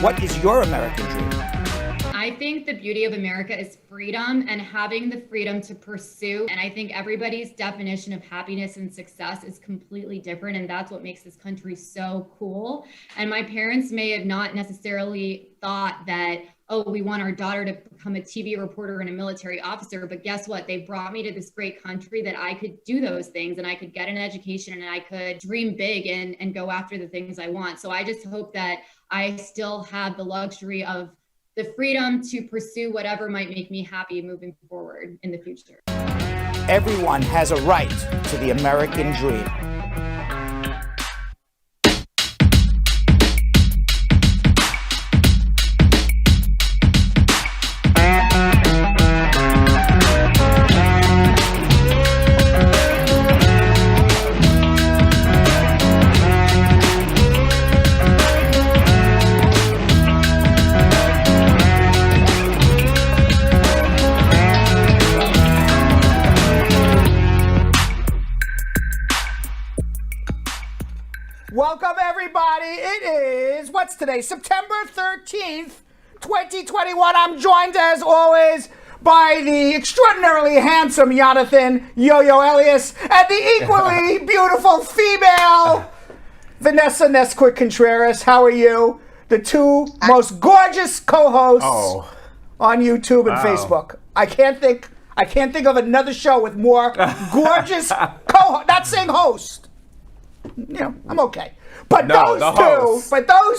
What is your American dream? I think the beauty of America is freedom and having the freedom to pursue. And I think everybody's definition of happiness and success is completely different. And that's what makes this country so cool. And my parents may have not necessarily thought that, oh, we want our daughter to become a TV reporter and a military officer. But guess what? They brought me to this great country that I could do those things and I could get an education and I could dream big and go after the things I want. So I just hope that I still have the luxury of the freedom to pursue whatever might make me happy moving forward in the future. Everyone has a right to the American dream. Welcome, everybody. It is, what's today? September 13th, 2021. I'm joined, as always, by the extraordinarily handsome Jonathan Yo-Yo Elias and the equally beautiful female Vanessa Nesquik Contreras. How are you? The two most gorgeous co-hosts on YouTube and Facebook. I can't think of another show with more gorgeous co-hosts. Not saying host. You know, I'm okay. But those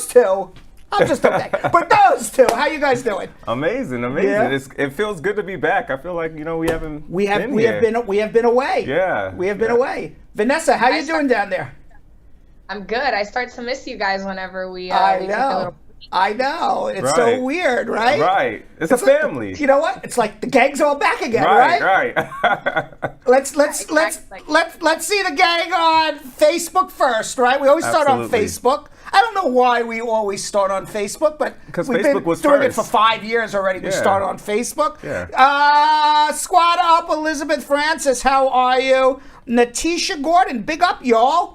two, I'm just okay. But those two, how you guys doing? Amazing. Yeah. It feels good to be back. I feel like, we have been away. Yeah. We have been away. Vanessa, how you doing down there? I'm good. I start to miss you guys whenever we I know. It's so weird, right? Right. It's a family. You know what? It's like the gang's all back again, right? Right. Let's see the gang on Facebook first, right? We always start on Facebook. I don't know why we always start on Facebook, but we've been doing it for 5 years already. We start on Facebook. Yeah. Squad up, Elizabeth Francis. How are you? Natisha Gordon, big up, y'all.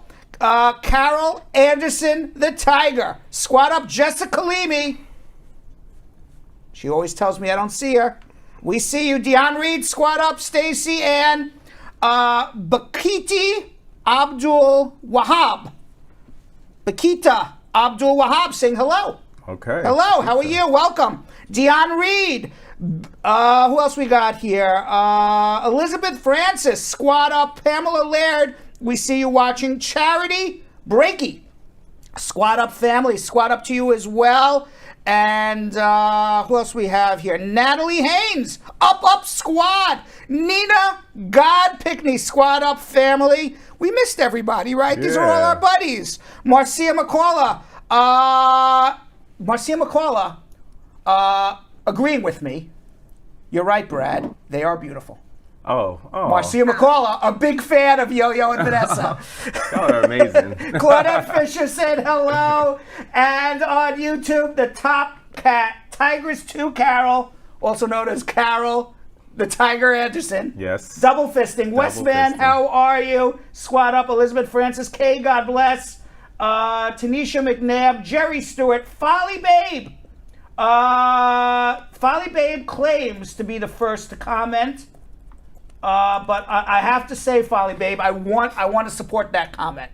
Carol Anderson, the Tiger. Squad up, Jessica Leamy. She always tells me I don't see her. We see you. Dion Reed, squad up. Stacy Ann. Bakiti Abdul Wahab. Bakita Abdul Wahab saying hello. Okay. Hello, how are you? Welcome. Dion Reed. Who else we got here? Elizabeth Francis, squad up. Pamela Laird. We see you watching. Charity Breaky, squad up family, squad up to you as well. And who else we have here? Natalie Haynes, up squad. Nina God Pickney, squad up family. We missed everybody, right? These are all our buddies. Marcia McCullough, agreeing with me. You're right, Brad. They are beautiful. Oh. Marcia McCullough, a big fan of Yo-Yo and Vanessa. Y'all are amazing. Claudette Fisher said hello. And on YouTube, the Top Cat, Tigress 2 Carol, also known as Carol, the Tiger Anderson. Yes. Double fisting. Westman, how are you? Squad up, Elizabeth Francis, Kay, God bless. Tanisha McNabb, Jerry Stewart, Folly Babe. Folly Babe claims to be the first to comment. But I have to say, Folly Babe, I want to support that comment.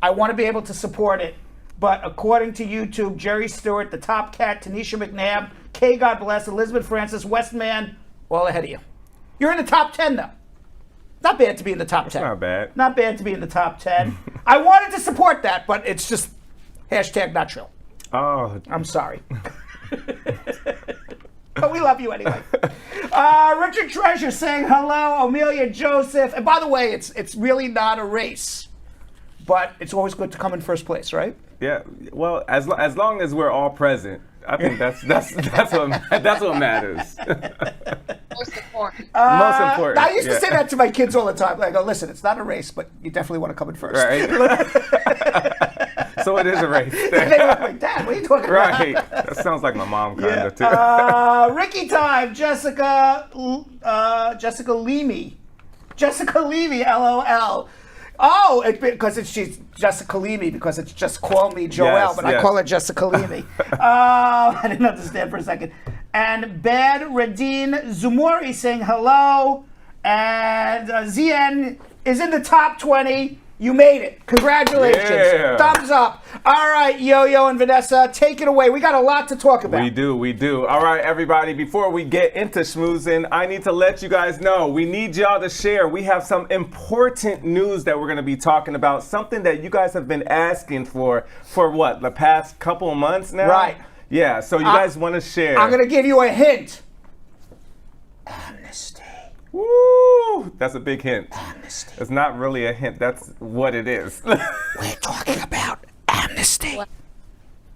I want to be able to support it. But according to YouTube, Jerry Stewart, the Top Cat, Tanisha McNabb, Kay, God bless, Elizabeth Francis, Westman, all ahead of you. You're in the top 10, though. Not bad to be in the top 10. Not bad. Not bad to be in the top 10. I wanted to support that, but it's just #not true. Oh. I'm sorry. But we love you anyway. Richard Treasure saying hello. Amelia Joseph. And by the way, it's really not a race, but it's always good to come in first place, right? Yeah. Well, as long as we're all present, I think that's what matters. Most important. Most important. I used to say that to my kids all the time. I go, listen, it's not a race, but you definitely want to come in first. Right. So it is a race. And they were like, Dad, what are you talking about? Right. That sounds like my mom kind of too. Ricky Time, Jessica Leamy, LOL. Oh, because she's Jessica Leamy, because it's just call me Joelle, Yes, but I yes. call her Jessica Leamy. I didn't understand for a second. And Bad Radine Zumori saying hello. And ZN is in the top 20. You made it. Congratulations. Yeah. Thumbs up. All right, Yo-Yo and Vanessa, take it away. We got a lot to talk about. We do. All right, everybody, before we get into schmoozing, I need to let you guys know, we need y'all to share. We have some important news that we're going to be talking about, something that you guys have been asking for what, the past couple of months now? Right. Yeah, so you guys want to share. I'm going to give you a hint. Amnesty. Woo! That's a big hint. Amnesty. It's not really a hint. That's what it is. We're talking about amnesty.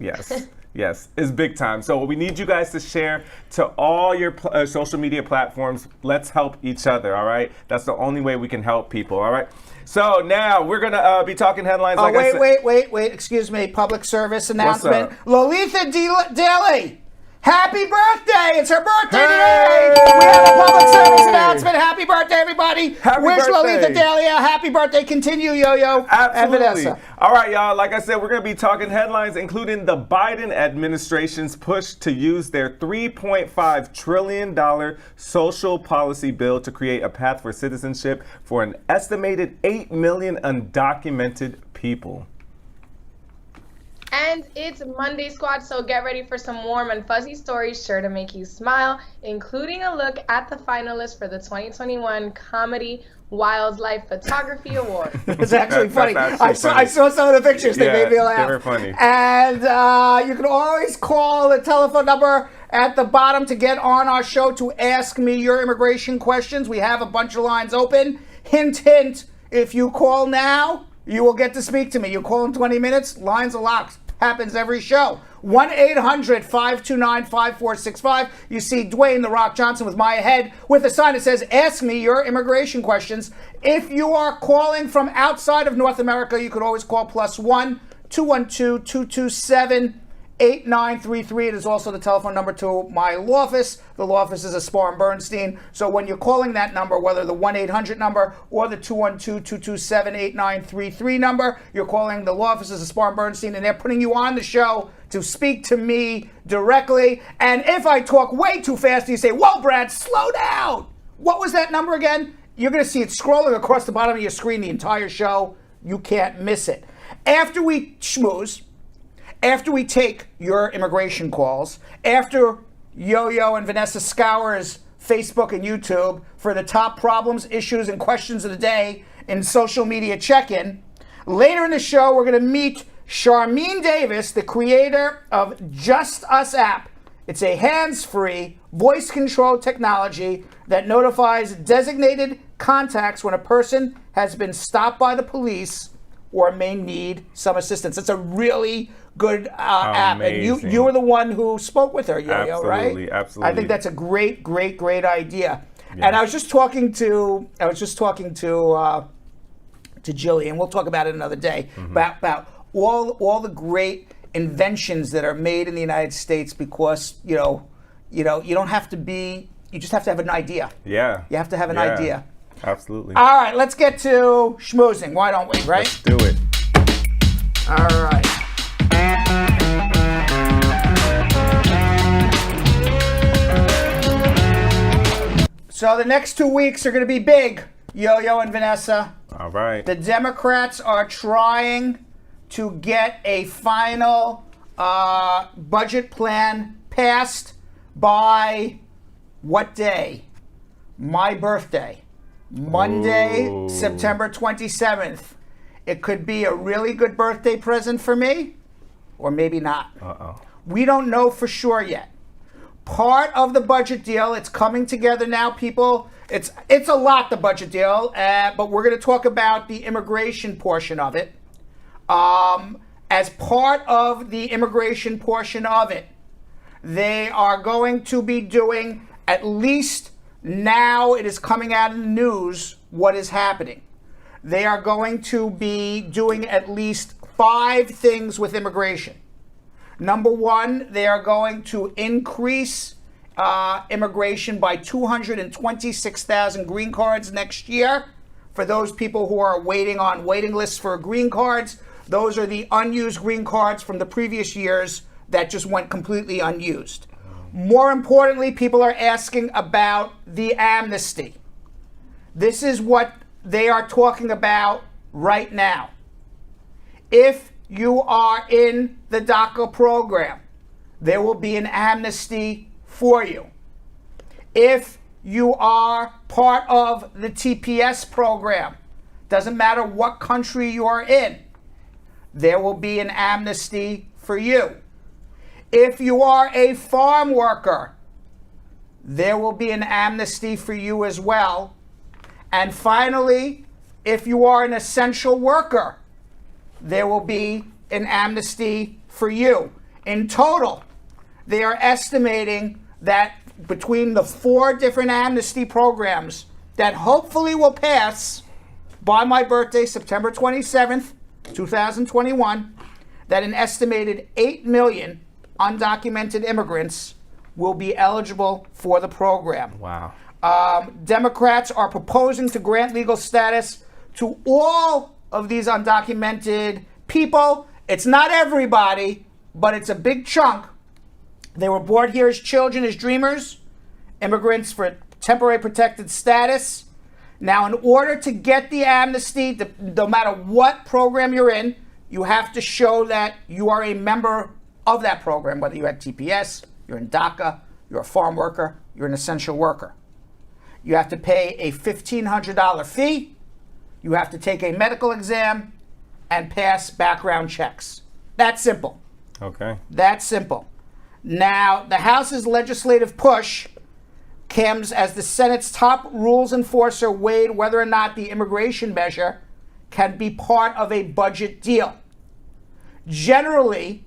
Yes. Yes, it's big time. So we need you guys to share to all your social media platforms. Let's help each other, all right? That's the only way we can help people, all right? So now we're going to be talking headlines. Oh, like I said. wait. Excuse me. Public service announcement. up? Lolita Daly. Happy birthday! It's her birthday Hey! today! We have a public service announcement. Happy birthday, everybody! Happy Wish birthday. Lolita Daly a happy birthday. Continue, Yo-Yo and Absolutely. Vanessa. All right, y'all. Like I said, we're going to be talking headlines, including the Biden administration's push to use their $3.5 trillion social policy bill to create a path for citizenship for an estimated 8 million undocumented people. And it's Monday Squad, so get ready for some warm and fuzzy stories sure to make you smile, including a look at the finalists for the 2021 Comedy Wildlife Photography Award. It's actually funny. That's actually I saw some of the pictures. They Yeah, made me laugh. they were funny. And you can always call the telephone number at the bottom to get on our show to ask me your immigration questions. We have a bunch of lines open. Hint, hint, if you call now, you will get to speak to me. You call in 20 minutes, lines are locked. Happens every show. 1-800-529-5465. You see Dwayne The Rock Johnson with my head with a sign that says, ask me your immigration questions. If you are calling from outside of North America, you could always call +1 212-227-8933. It is also the telephone number to my law office. The law office is a Spar and Bernstein. So when you're calling that number, whether the 1-800 number or the 212-227-8933 number, you're calling the law office is a Spar and Bernstein, and they're putting you on the show to speak to me directly. And if I talk way too fast, you say, whoa, Brad, slow down. What was that number again? You're going to see it scrolling across the bottom of your screen the entire show. You can't miss it. After we schmooze, after we take your immigration calls, after Yo-Yo and Vanessa scours Facebook and YouTube for the top problems, issues, and questions of the day in social media check-in, later in the show, we're going to meet Charmine Davis, the creator of Just Us app. It's a hands-free, voice-controlled technology that notifies designated contacts when a person has been stopped by the police or may need some assistance. It's a really good app. And you were the one who spoke with her, Yo-Yo, right? Absolutely. I think that's a great idea. Yeah. And I was just talking to Jillian. We'll talk about it another day, about all the great inventions that are made in the United States because you don't have to be, you just have to have an idea. Yeah. You have to have an idea. Absolutely. All right, let's get to schmoozing. Why don't we, right? Let's do it. All right. So the next 2 weeks are going to be big, Yo-Yo and Vanessa. All right. The Democrats are trying to get a final budget plan passed by what day? My birthday. Monday, Ooh. September 27th. It could be a really good birthday present for me, or maybe not. Uh-oh. We don't know for sure yet. Part of the budget deal, it's coming together now, people. It's a lot, the budget deal, but we're going to talk about the immigration portion of it. As part of the immigration portion of it, they are going to be doing, at least now it is coming out in the news, what is happening. They are going to be doing at least 5 things with immigration. Number one, they are going to increase immigration by 226,000 green cards next year for those people who are waiting on waiting lists for green cards. Those are the unused green cards from the previous years that just went completely unused. More importantly, people are asking about the amnesty. This is what they are talking about right now. If you are in the DACA program, there will be an amnesty for you. If you are part of the TPS program, doesn't matter what country you are in, there will be an amnesty for you. If you are a farm worker, there will be an amnesty for you as well. And finally, if you are an essential worker, there will be an amnesty for you. In total, they are estimating that between the 4 different amnesty programs that hopefully will pass by my birthday, September 27th, 2021, that an estimated 8 million undocumented immigrants will be eligible for the program. Wow. Democrats are proposing to grant legal status to all of these undocumented people. It's not everybody, but it's a big chunk. They were born here as children, as dreamers, immigrants for temporary protected status. Now, in order to get the amnesty, no matter what program you're in, you have to show that you are a member of that program, whether you're at TPS, you're in DACA, you're a farm worker, you're an essential worker. You have to pay a $1,500 fee. You have to take a medical exam and pass background checks. That's simple. Okay. That's simple. Now, the House's legislative push comes as the Senate's top rules enforcer weighed whether or not the immigration measure can be part of a budget deal. Generally,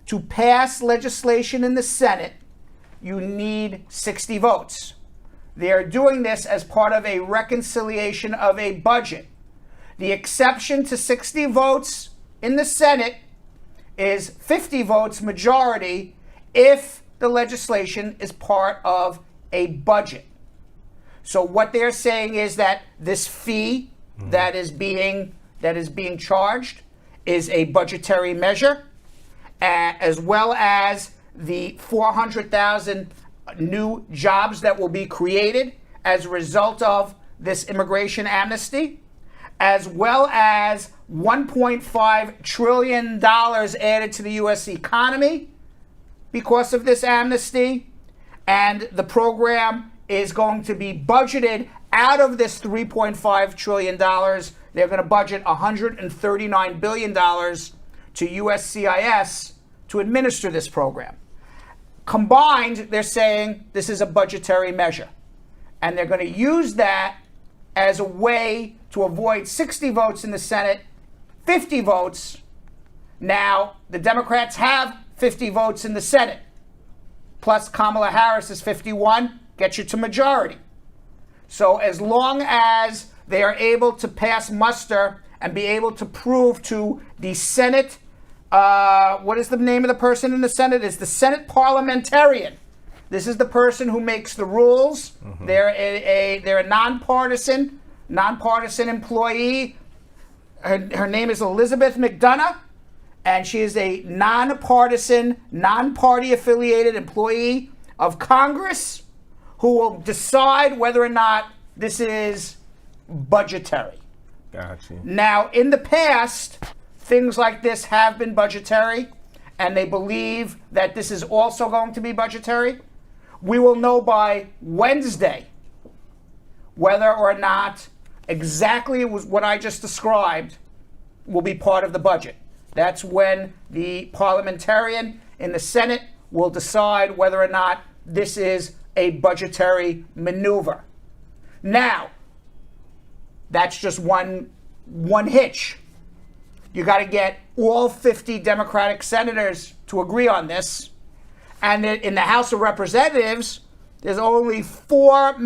to pass legislation in the Senate, you need 60 votes. They are doing this as part of a reconciliation of a budget. The exception to 60 votes in the Senate is 50 votes majority if the legislation is part of a budget. So what they're saying is that this fee that is being charged is a budgetary measure, as well as the 400,000 new jobs that will be created as a result of this immigration amnesty, as well as $1.5 trillion added to the U.S. economy because of this amnesty. And the program is going to be budgeted out of this $3.5 trillion. They're going to budget $139 billion to USCIS to administer this program. Combined, they're saying this is a budgetary measure. And they're going to use that as a way to avoid 60 votes in the Senate, 50 votes. Now, the Democrats have 50 votes in the Senate, plus Kamala Harris is 51, gets you to majority. So as long as they are able to pass muster and be able to prove to the Senate, what is the name of the person in the Senate? It's the Senate parliamentarian. This is the person who makes the rules. Mm-hmm. They're a nonpartisan employee. Her name is Elizabeth McDonough, and she is a nonpartisan, non-party affiliated employee of Congress who will decide whether or not this is budgetary. Gotcha. Now, in the past, things like this have been budgetary, and they believe that this is also going to be budgetary. We will know by Wednesday whether or not exactly what I just described will be part of the budget. That's when the parliamentarian in the Senate will decide whether or not this is a budgetary maneuver. Now, that's just one hitch. You got to get all 50 Democratic senators to agree on this. And in the House of Representatives, there's only four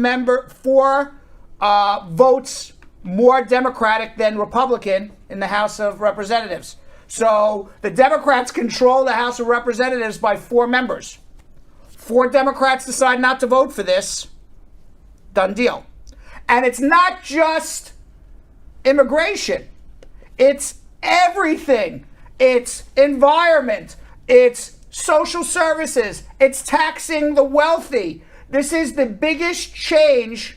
votes more Democratic than Republican in the House of Representatives. So the Democrats control the House of Representatives by 4 members. 4 Democrats decide not to vote for this. Done deal. And it's not just immigration. It's everything. It's environment. It's social services. It's taxing the wealthy. This is the biggest change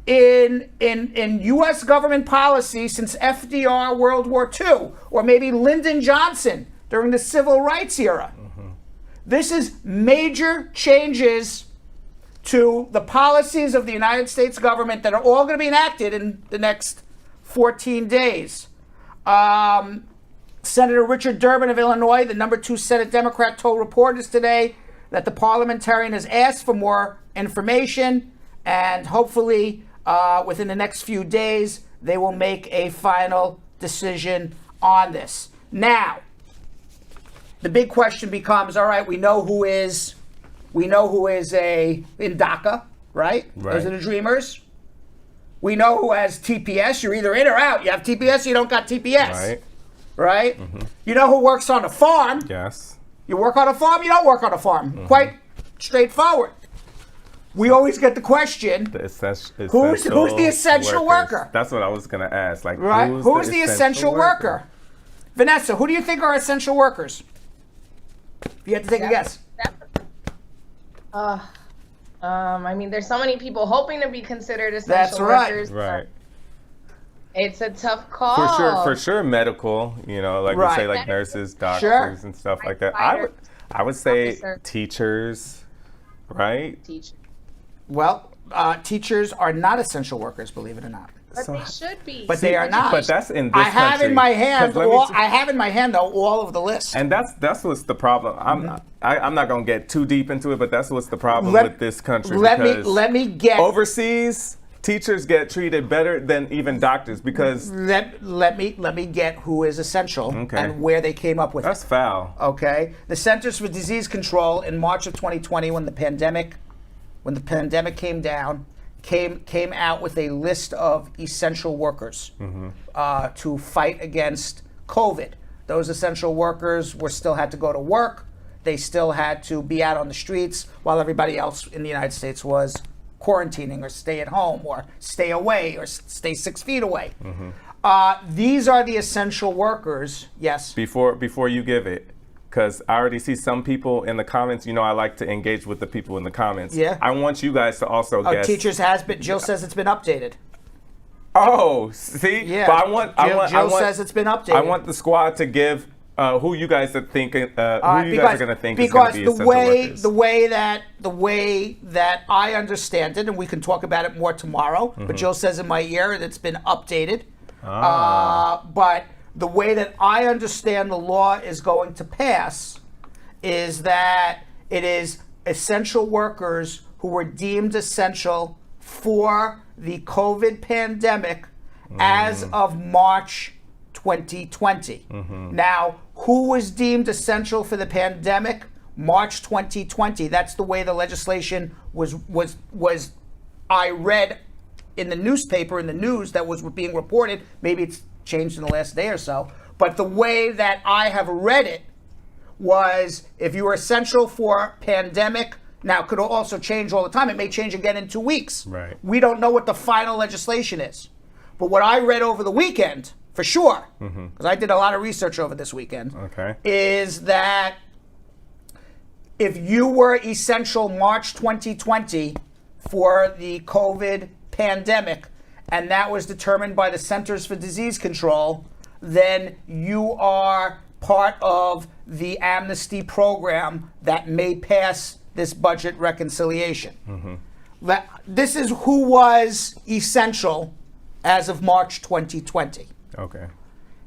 in U.S. government policy since FDR World War II, or maybe Lyndon Johnson during the Civil Rights era. This is major changes to the policies of the United States government that are all going to be enacted in the next 14 days. Senator Richard Durbin of Illinois, the number 2 Senate Democrat, told reporters today that the parliamentarian has asked for more information, and hopefully within the next few days they will make a final decision on this. Now, the big question becomes, all right, we know who is in DACA, right? Those are the dreamers. We know who has TPS. You're either in or out. You have TPS, you don't got TPS. Right? You know who works on a farm. Yes. You work on a farm, you don't work on a farm. Quite straightforward. We always get the question, who's the essential worker? That's what I was going to ask. Like, right? Who's the essential worker? Vanessa, who do you think are essential workers? If you had to take a guess. I mean, there's so many people hoping to be considered essential workers. Right. It's a tough call. For sure, medical. You know, like we say, like nurses, doctors, and stuff like that. I would say teachers, right? Teachers. Well, teachers are not essential workers, believe it or not. But they should be. But they are not. But that's in this I have country. in my hand. I have in my hand though all of the list. And that's what's the problem. I'm not gonna get too deep into it, but that's what's the problem with this country. Let me get overseas. Teachers get treated better than even doctors because let me get who is essential and where they came up with that's it. foul. Okay, the Centers for Disease Control in March of 2020, when the pandemic came down, came out with a list of essential workers to fight against COVID. Those essential workers still had to go to work. They still had to be out on the streets while everybody else in the United States was quarantining or stay at home or stay away or stay 6 feet away. These are the essential workers. Yes. Before you give it, because I already see some people in the comments. You know, I like to engage with the people in the comments. Yeah. I want you guys to also guess. Teachers has been. Jill says it's been updated. Oh, see. Yeah. But Jill says it's been updated. I want the squad to give. Who you guys are thinking? Who you guys are going to think is going to be essential workers? The way that I understand it, and we can talk about it more tomorrow. But Jill says in my ear that it's been updated. But the way that I understand the law is going to pass is that it is essential workers who were deemed essential for the COVID pandemic as of March 2020. Now, who was deemed essential for the pandemic? March 2020. That's the way the legislation was I read in the newspaper, in the news that was being reported. Maybe it's changed in the last day or so. But the way that I have read it was if you were essential for pandemic, now it could also change all the time. It may change again in 2 weeks. Right. We don't know what the final legislation is. But what I read over the weekend, for sure, because I did a lot of research over this weekend, is that if you were essential March 2020 for the COVID pandemic, and that was determined by the Centers for Disease Control, then you are part of the Amnesty program that may pass this budget reconciliation. This is who was essential as of March 2020. Okay.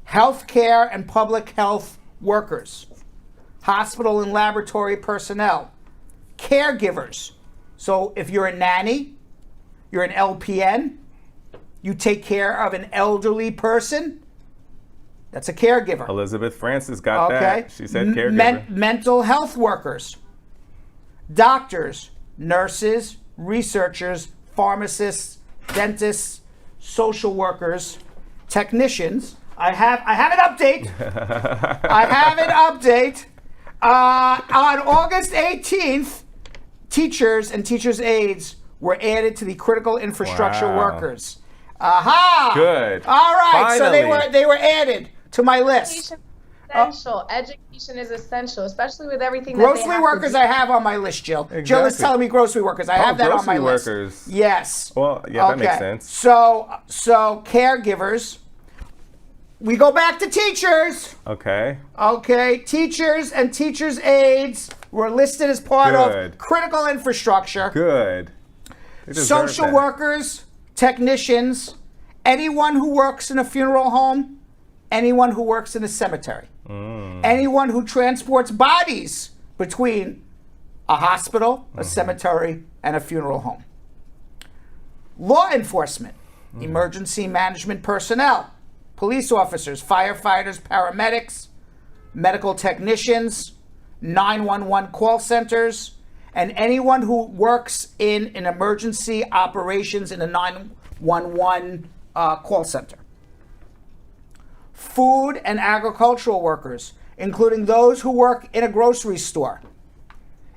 Healthcare and public health workers, hospital and laboratory personnel, caregivers. So if you're a nanny, you're an LPN, you take care of an elderly person, that's a caregiver. Elizabeth Francis got that. She said caregiver. Mental health workers, doctors, nurses, researchers, pharmacists, dentists, social workers, technicians. I have an update. On August 18th, teachers and teachers' aides were added to the critical infrastructure workers. Aha! Good. All right, so Finally. they were added to my list. Essential. Education is essential, especially with everything that they Grocery have workers to do. I have on my list, Jill. Jill is Exactly. telling me grocery workers. I have that on my grocery list. workers. Yes. Well, yeah, that makes sense. So caregivers. We go back to teachers. Okay. Okay, teachers and teachers' aides were listed as part Good. of critical infrastructure. Good. They deserve Social that. workers, technicians, anyone who works in a funeral home, anyone who works in a cemetery, anyone who transports bodies between a hospital, a cemetery, and a funeral home. Law enforcement, emergency management personnel, police officers, firefighters, paramedics, medical technicians, 911 call centers, and anyone who works in an emergency operations in a 911 call center. Food and agricultural workers, including those who work in a grocery store.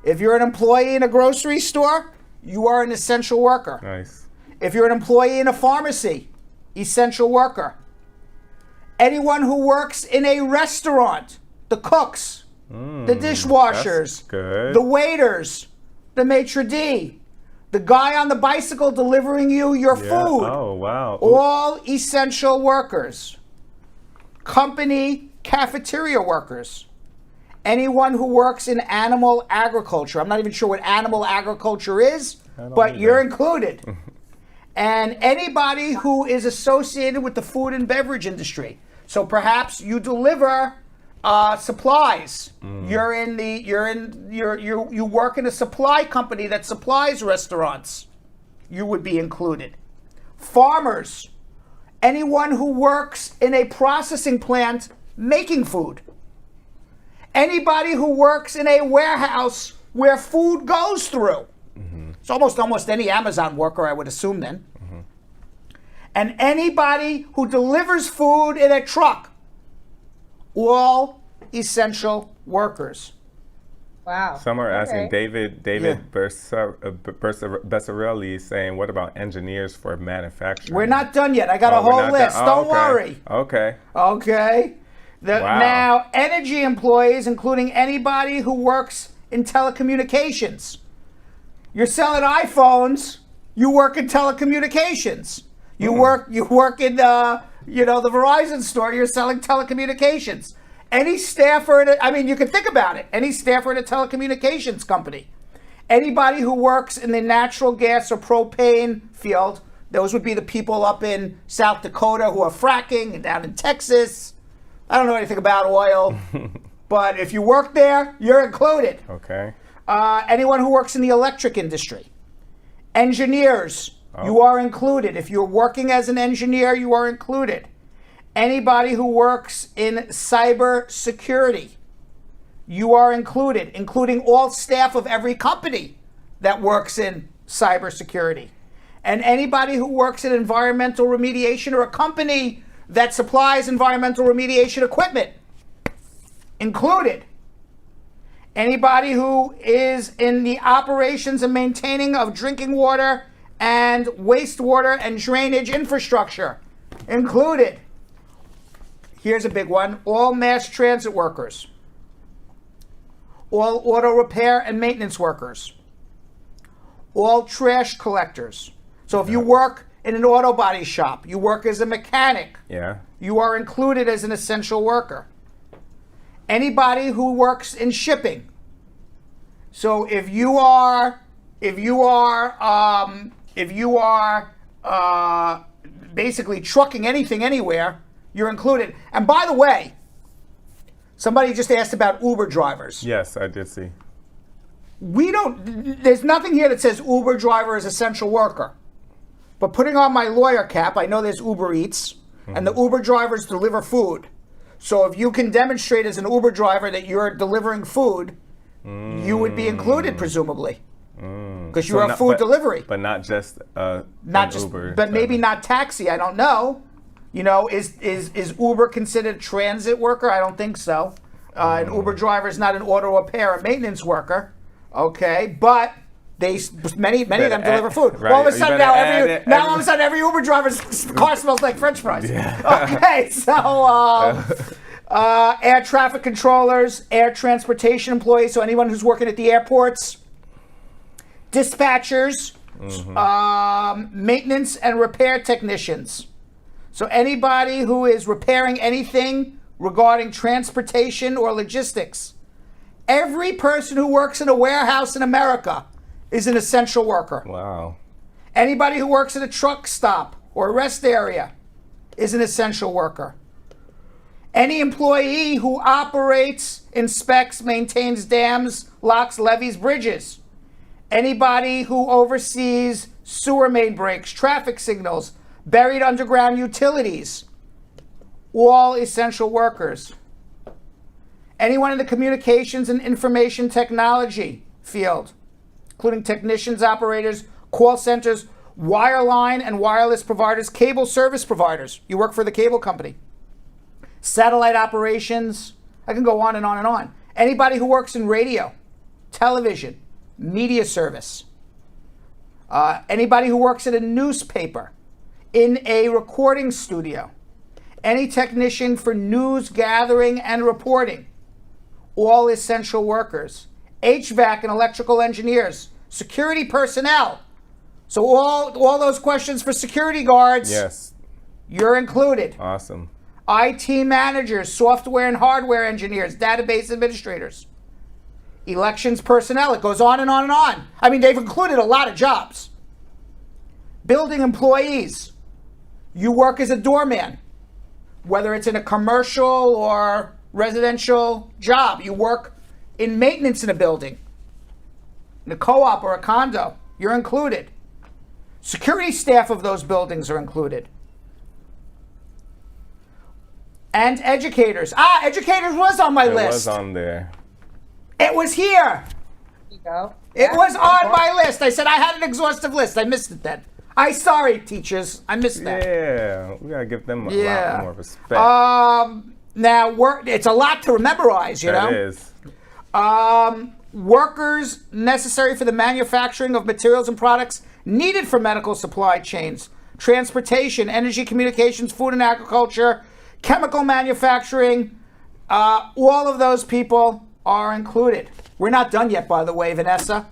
If you're an employee in a grocery store, you are an essential worker. Nice. If you're an employee in a pharmacy, essential worker. Anyone who works in a restaurant, the cooks, the dishwashers, That's good. the waiters, the maitre d', the guy on the bicycle delivering you your Yeah. food, Oh, wow. all essential workers. Company cafeteria workers, anyone who works in animal agriculture. I'm not even sure what animal agriculture is, but either. you're included. And anybody who is associated with the food and beverage industry. So perhaps you deliver supplies. You work in a supply company that supplies restaurants. You would be included. Farmers, anyone who works in a processing plant making food. Anybody who works in a warehouse where food goes through. It's almost any Amazon worker, I would assume then. And anybody who delivers food in a truck. All essential workers. Wow. Some are asking, Okay. David Bessarelli is saying, what about engineers for manufacturing? We're not done yet. I got a Oh, we're whole not list. done. Don't okay. worry. Okay. Okay. Wow. Now, energy employees, including anybody who works in telecommunications. You're selling iPhones. You work in telecommunications. You work in the Verizon store. You're selling telecommunications. Any staffer, you can think about it. Any staffer in a telecommunications company. Anybody who works in the natural gas or propane field. Those would be the people up in South Dakota who are fracking, and down in Texas. I don't know anything about oil, but if you work there, you're included. Okay. Anyone who works in the electric industry. Engineers, you are included. If you're working as an engineer, you are included. Anybody who works in cyber security, you are included, including all staff of every company that works in cyber security. And anybody who works in environmental remediation or a company that supplies environmental remediation equipment, included. Anybody who is in the operations and maintaining of drinking water and wastewater and drainage infrastructure, included. Here's a big one. All mass transit workers. All auto repair and maintenance workers. All trash collectors. So if you work in an auto body shop, you work as a mechanic, Yeah. you are included as an essential worker. Anybody who works in shipping. So if you are basically trucking anything anywhere, you're included. And by the way, somebody just asked about Uber drivers. Yes, I did see. There's nothing here that says Uber driver is essential worker. But putting on my lawyer cap, I know there's Uber Eats, and the Uber drivers deliver food. So if you can demonstrate as an Uber driver that you're delivering food, you would be included, presumably. Because you're a food delivery. But not just Not just, Uber. but maybe not taxi. I don't know. Is Uber considered a transit worker? I don't think so. An Uber driver is not an auto repair or maintenance worker. Okay, but Many of them deliver food. Right. All of a sudden all of a sudden every Uber driver's car smells like French fries. Yeah. Okay, so air traffic controllers, air transportation employees, so anyone who's working at the airports, dispatchers, maintenance and repair technicians. So anybody who is repairing anything regarding transportation or logistics. Every person who works in a warehouse in America is an essential worker. Wow. Anybody who works at a truck stop or rest area is an essential worker. Any employee who operates, inspects, maintains dams, locks, levees, bridges. Anybody who oversees sewer main breaks, traffic signals, buried underground utilities. All essential workers. Anyone in the communications and information technology field, including technicians, operators, call centers, wireline and wireless providers, cable service providers. You work for the cable company. Satellite operations. I can go on and on and on. Anybody who works in radio, television, media service. Anybody who works at a newspaper, in a recording studio. Any technician for news gathering and reporting. All essential workers. HVAC and electrical engineers. Security personnel. So all those questions for security guards. Yes. You're included. Awesome. IT managers, software and hardware engineers, database administrators. Elections personnel. It goes on and on and on. I mean, they've included a lot of jobs. Building employees. You work as a doorman. Whether it's in a commercial or residential job, you work in maintenance in a building, in a co-op or a condo, you're included. Security staff of those buildings are included. And educators. Educators was on my list. It was on there. It was here. There you go. It was on my list. I said I had an exhaustive list. I missed it then. Sorry, teachers. I missed that. Yeah, we gotta give them a lot more respect. Now, it's a lot to memorize, you know? It is. Workers necessary for the manufacturing of materials and products needed for medical supply chains, transportation, energy communications, food and agriculture, chemical manufacturing. All of those people are included. We're not done yet, by the way, Vanessa.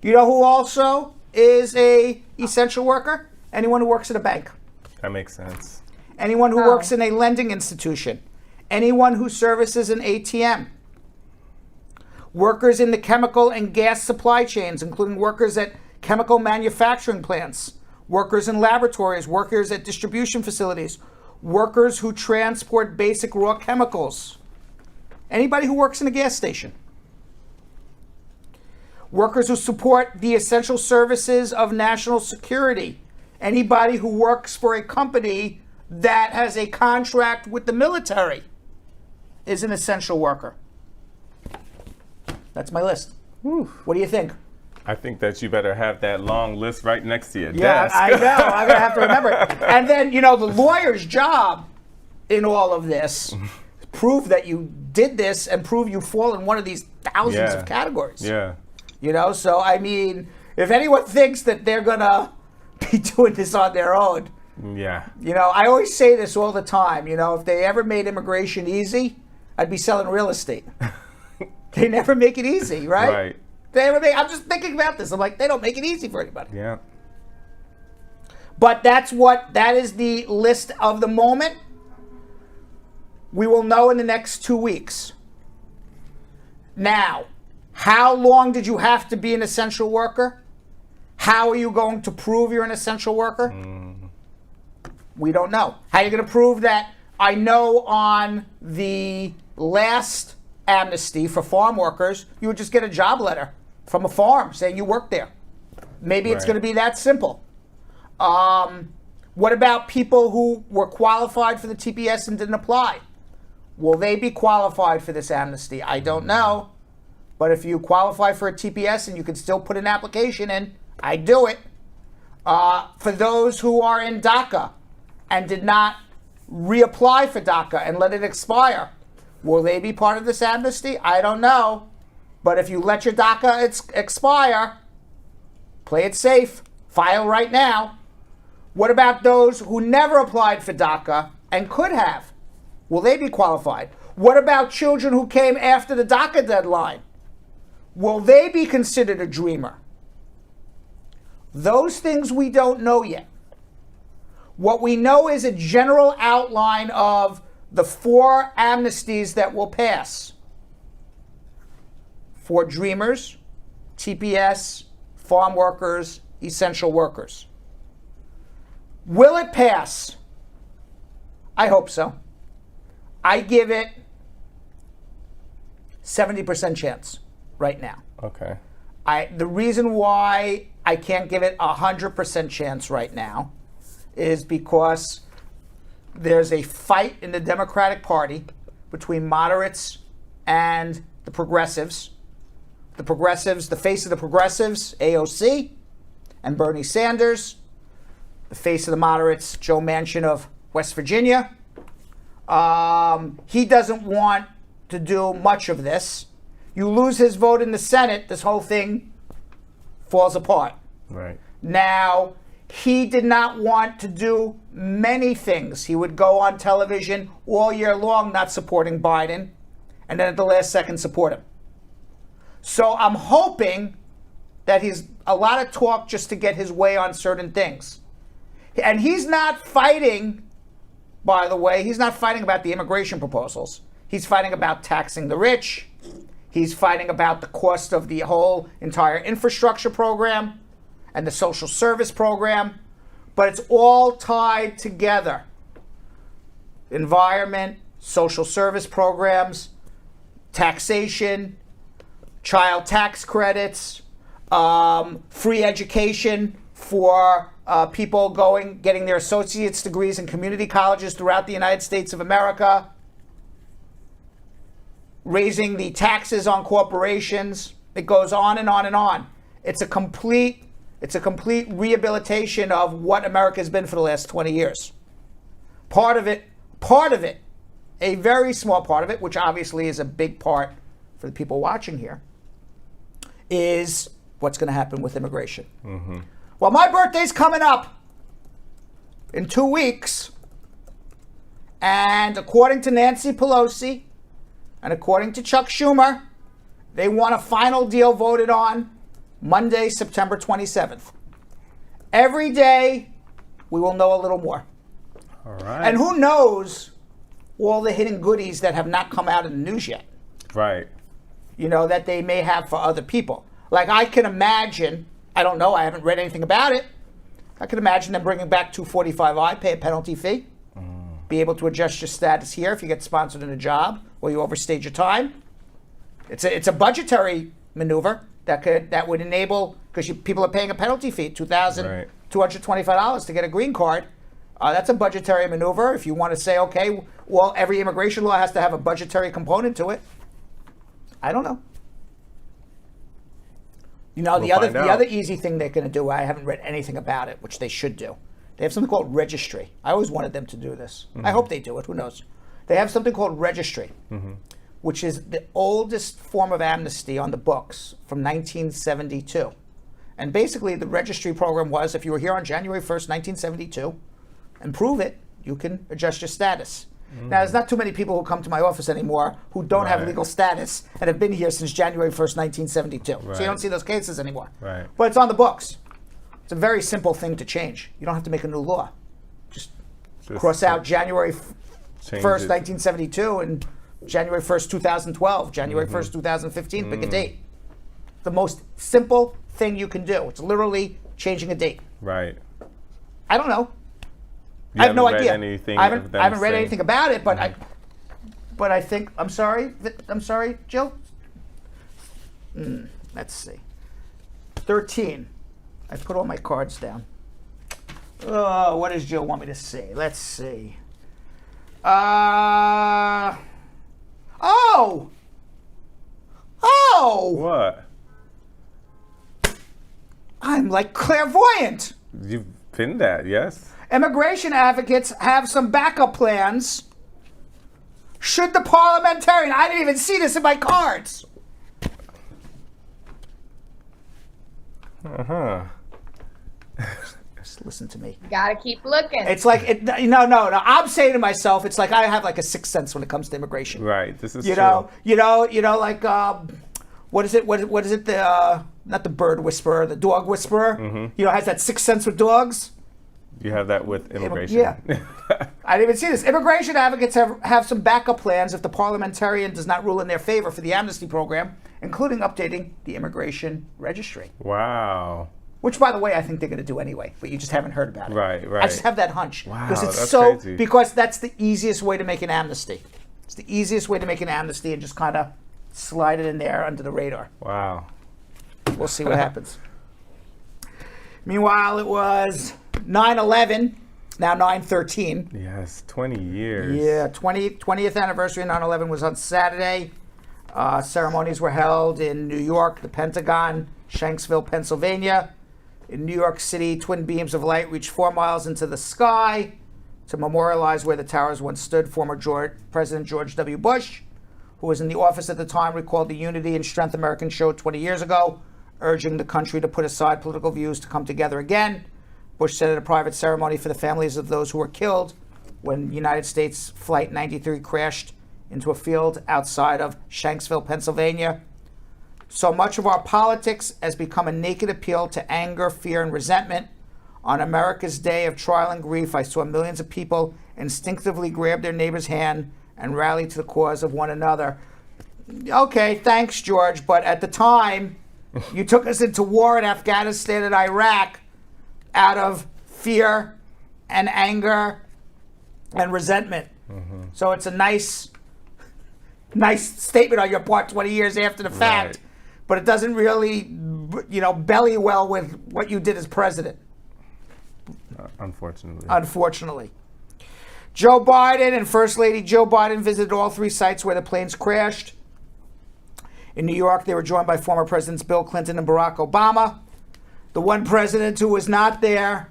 You know who also is a essential worker? Anyone who works at a bank. That makes sense. Anyone who works in a lending institution. Anyone who services an ATM. Workers in the chemical and gas supply chains, including workers at chemical manufacturing plants, workers in laboratories, workers at distribution facilities, workers who transport basic raw chemicals. Anybody who works in a gas station. Workers who support the essential services of national security. Anybody who works for a company that has a contract with the military is an essential worker. That's my list. Whew. What do you think? I think that you better have that long list right next to your Yeah, desk. I know. I'm going to have to remember it. And then, the lawyer's job in all of this, prove that you did this and prove you fall in one of these thousands of categories. Yeah. So, I mean, if anyone thinks that they're going to be doing this on their own, Yeah. I always say this all the time. If they ever made immigration easy, I'd be selling real estate. They never make it easy, right? Right. I'm just thinking about this. I'm like, they don't make it easy for anybody. Yeah. But that is the list of the moment. We will know in the next 2 weeks. Now, how long did you have to be an essential worker? How are you going to prove you're an essential worker? We don't know. How are you going to prove that? I know on the last Amnesty for farm workers, you would just get a job letter from a farm saying you work there. Maybe it's going to be that simple. What about people who were qualified for the TPS and didn't apply? Will they be qualified for this amnesty? I don't know. But if you qualify for a TPS and you can still put an application in, I'd do it. For those who are in DACA and did not reapply for DACA and let it expire, will they be part of this amnesty? I don't know. But if you let your DACA expire, Play it safe. File right now. What about those who never applied for DACA and could have? Will they be qualified? What about children who came after the DACA deadline? Will they be considered a dreamer? Those things we don't know yet. What we know is a general outline of the 4 amnesties that will pass. For dreamers, TPS, farm workers, essential workers. Will it pass? I hope so. I give it 70% chance right now. Okay. The reason why I can't give it 100% chance right now is because there's a fight in the Democratic Party between moderates and the progressives. The progressives, the face of the progressives, AOC, and Bernie Sanders. The face of the moderates, Joe Manchin of West Virginia. He doesn't want to do much of this. You lose his vote in the Senate, this whole thing falls apart. Right. Now, he did not want to do many things. He would go on television all year long not supporting Biden, and then at the last second support him. So I'm hoping that he's a lot of talk just to get his way on certain things. And he's not fighting, by the way, he's not fighting about the immigration proposals. He's fighting about taxing the rich. He's fighting about the cost of the whole entire infrastructure program and the social service program. But it's all tied together. Environment, social service programs, taxation, child tax credits, free education for people getting their associate's degrees in community colleges throughout the United States of America, raising the taxes on corporations. It goes on and on and on. It's a complete rehabilitation of what America has been for the last 20 years. Part of it, a very small part of it, which obviously is a big part for the people watching here, is what's going to happen with immigration. Mm-hmm. Well, my birthday's coming up in 2 weeks, and according to Nancy Pelosi and according to Chuck Schumer, they want a final deal voted on Monday, September 27th. Every day, we will know a little more. All right. And who knows all the hidden goodies that have not come out in the news yet. Right. You know, that they may have for other people. Like, I can imagine, I don't know, I haven't read anything about it. I can imagine them bringing back 245I, pay a penalty fee, be able to adjust your status here if you get sponsored in a job or you overstayed your time. It's a budgetary maneuver that would enable, because people are paying a penalty fee, $2,225 to get a green card. That's a budgetary maneuver. If you want to say, okay, well, every immigration law has to have a budgetary component to it. I don't know. You know, the other easy thing they're going to do, I haven't read anything about it, which they should do. They have something called registry. I always wanted them to do this. Mm-hmm. I hope they do it. Who knows? They have something called registry, which is the oldest form of amnesty on the books from 1972. And basically, the registry program was, if you were here on January 1st, 1972, and prove it, you can adjust your status. Now, there's not too many people who come to my office anymore who don't have legal status and have been here since January 1st, 1972. So you don't see those cases anymore. Right. But it's on the books. It's a very simple thing to change. You don't have to make a new law. Just cross out January 1st, 1972 and January 1st, 2012, January 1st, 2015, pick a date. The most simple thing you can do. It's literally changing a date. Right. I don't know. I have no idea. I haven't read anything about it, but I think I'm sorry, Jill. Let's see. 13. I put all my cards down. Oh, what does Jill want me to say? Let's see. Oh. What? I'm like clairvoyant. You've pinned that, yes. Immigration advocates have some backup plans. Should the parliamentarian, I didn't even see this in my cards. Just listen to me. Gotta keep looking. It's like, no. I'm saying to myself, it's like I have like a sixth sense when it comes to immigration. Right. This is true. Like, what is it? What is it? The not the bird whisperer, the dog whisperer. Mm-hmm. Has that sixth sense with dogs. You have that with immigration. Yeah. I didn't even see this. Immigration advocates have some backup plans if the parliamentarian does not rule in their favor for the amnesty program, including updating the immigration registry. Wow. Which, by the way, I think they're going to do anyway, but you just haven't heard about it. Right. I just have that hunch. Wow, because it's that's crazy. Because that's the easiest way to make an amnesty. It's the easiest way to make an amnesty and just kind of slide it in there under the radar. Wow. We'll see what happens. Meanwhile, it was 9/11, now 9/13. Yes, 20 years. Yeah, 20th anniversary of 9/11 was on Saturday. Ceremonies were held in New York, the Pentagon, Shanksville, Pennsylvania. In New York City, twin beams of light reached 4 miles into the sky to memorialize where the towers once stood. Former President George W. Bush, who was in the office at the time, recalled the unity and strength Americans showed 20 years ago, urging the country to put aside political views to come together again. Bush said at a private ceremony for the families of those who were killed when United States Flight 93 crashed into a field outside of Shanksville, Pennsylvania. So much of our politics has become a naked appeal to anger, fear, and resentment. On America's day of trial and grief, I saw millions of people instinctively grab their neighbor's hand and rally to the cause of one another. Okay, thanks, George, but at the time, you took us into war in Afghanistan and Iraq out of fear and anger and resentment. Mm-hmm. So it's a nice statement on your part 20 years after the fact. Right. But it doesn't really, belly well with what you did as president. Unfortunately. Joe Biden and First Lady Joe Biden visited all 3 sites where the planes crashed. In New York, they were joined by former Presidents Bill Clinton and Barack Obama. The one president who was not there,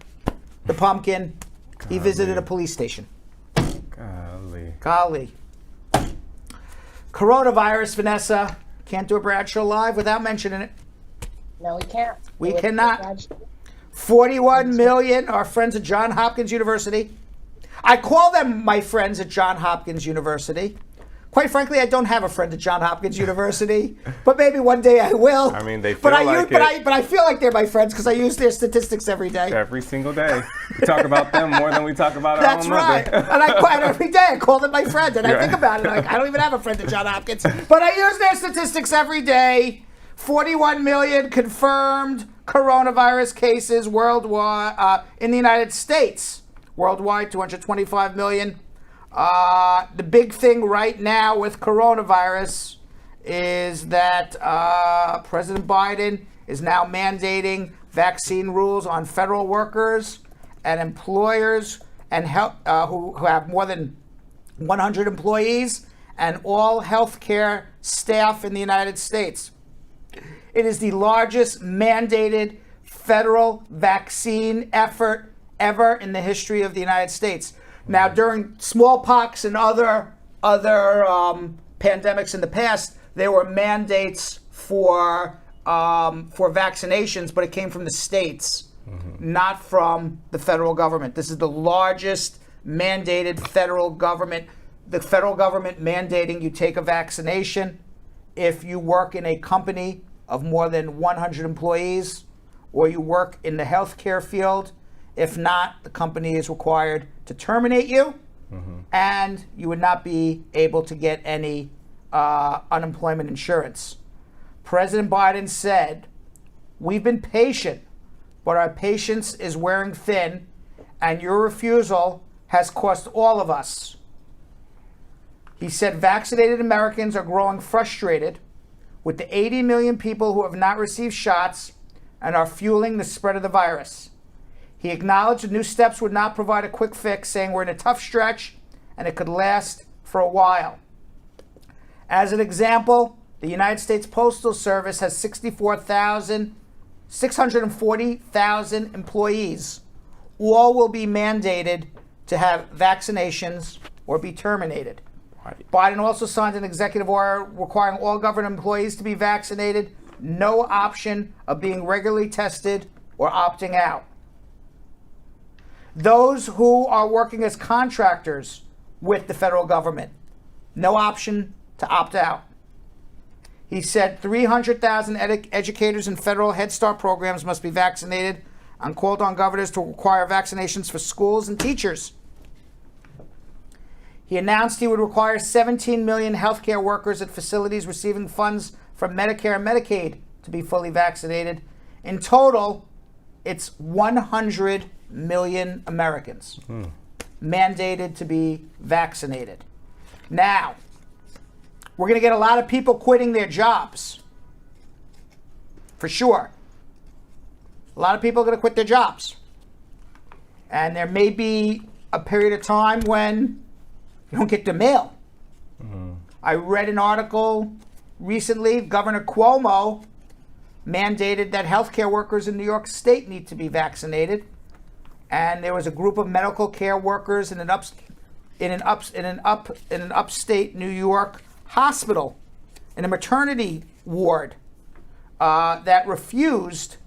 the pumpkin, he visited a police station. Golly. Coronavirus, Vanessa. Can't do a Bradshaw Live without mentioning it. No, we can't. We cannot. 41 million, our friends at Johns Hopkins University. I call them my friends at Johns Hopkins University. Quite frankly, I don't have a friend at Johns Hopkins University, but maybe one day I will. I mean, they feel but I feel like they're my friends because I use their statistics every day. Every single day. We talk about them more than we talk about our own mother. That's right. And every day I call them my friend, and I think about it. Like, I don't even have a friend at Johns Hopkins, but I use their statistics every day. 41 million confirmed coronavirus cases worldwide in the United States. Worldwide, 225 million. The big thing right now with coronavirus is that President Biden is now mandating vaccine rules on federal workers and employers and who have more than 100 employees and all healthcare staff in the United States. It is the largest mandated federal vaccine effort ever in the history of the United States. Now, during smallpox and other pandemics in the past, there were mandates for vaccinations, but it came from the states, not from the federal government. This is the largest mandated federal government. The federal government mandating you take a vaccination if you work in a company of more than 100 employees or you work in the healthcare field. If not, the company is required to terminate you, and you would not be able to get any unemployment insurance. President Biden said, "We've been patient, but our patience is wearing thin, and your refusal has cost all of us." He said vaccinated Americans are growing frustrated with the 80 million people who have not received shots and are fueling the spread of the virus. He acknowledged the new steps would not provide a quick fix, saying we're in a tough stretch and it could last for a while. As an example, the United States Postal Service has 640,000 employees. All will be mandated to have vaccinations or be terminated. Right. Biden also signed an executive order requiring all government employees to be vaccinated, no option of being regularly tested or opting out. Those who are working as contractors with the federal government, no option to opt out. He said 300,000 educators in federal Head Start programs must be vaccinated and called on governors to require vaccinations for schools and teachers. He announced he would require 17 million healthcare workers at facilities receiving funds from Medicare and Medicaid to be fully vaccinated. In total, it's 100 million Americans mandated to be vaccinated. Now, we're going to get a lot of people quitting their jobs. For sure. A lot of people are going to quit their jobs. And there may be a period of time when you don't get the mail. I read an article recently, Governor Cuomo mandated that healthcare workers in New York State need to be vaccinated. And there was a group of medical care workers in an upstate New York hospital, in a maternity ward, that refused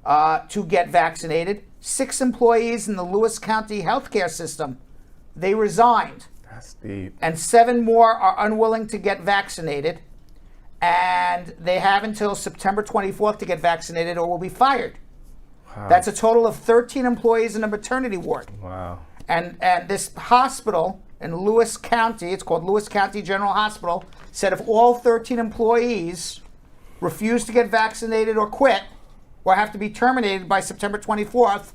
to get vaccinated. 6 employees in the Lewis County healthcare system, they resigned. That's deep. And 7 more are unwilling to get vaccinated. And they have until September 24th to get vaccinated or will be fired. Wow. That's a total of 13 employees in a maternity ward. Wow. And this hospital in Lewis County, it's called Lewis County General Hospital, said if all 13 employees refuse to get vaccinated or quit or have to be terminated by September 24th,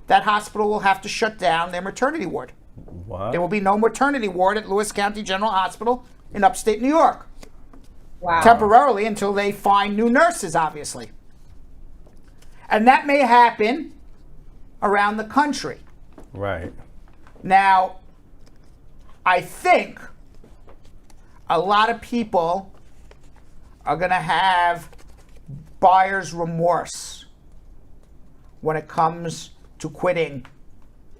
that hospital will have to shut down their maternity ward. What? There will be no maternity ward at Lewis County General Hospital in upstate New York. Wow. Temporarily until they find new nurses, obviously. And that may happen around the country. Right. Now, I think a lot of people are going to have buyer's remorse when it comes to quitting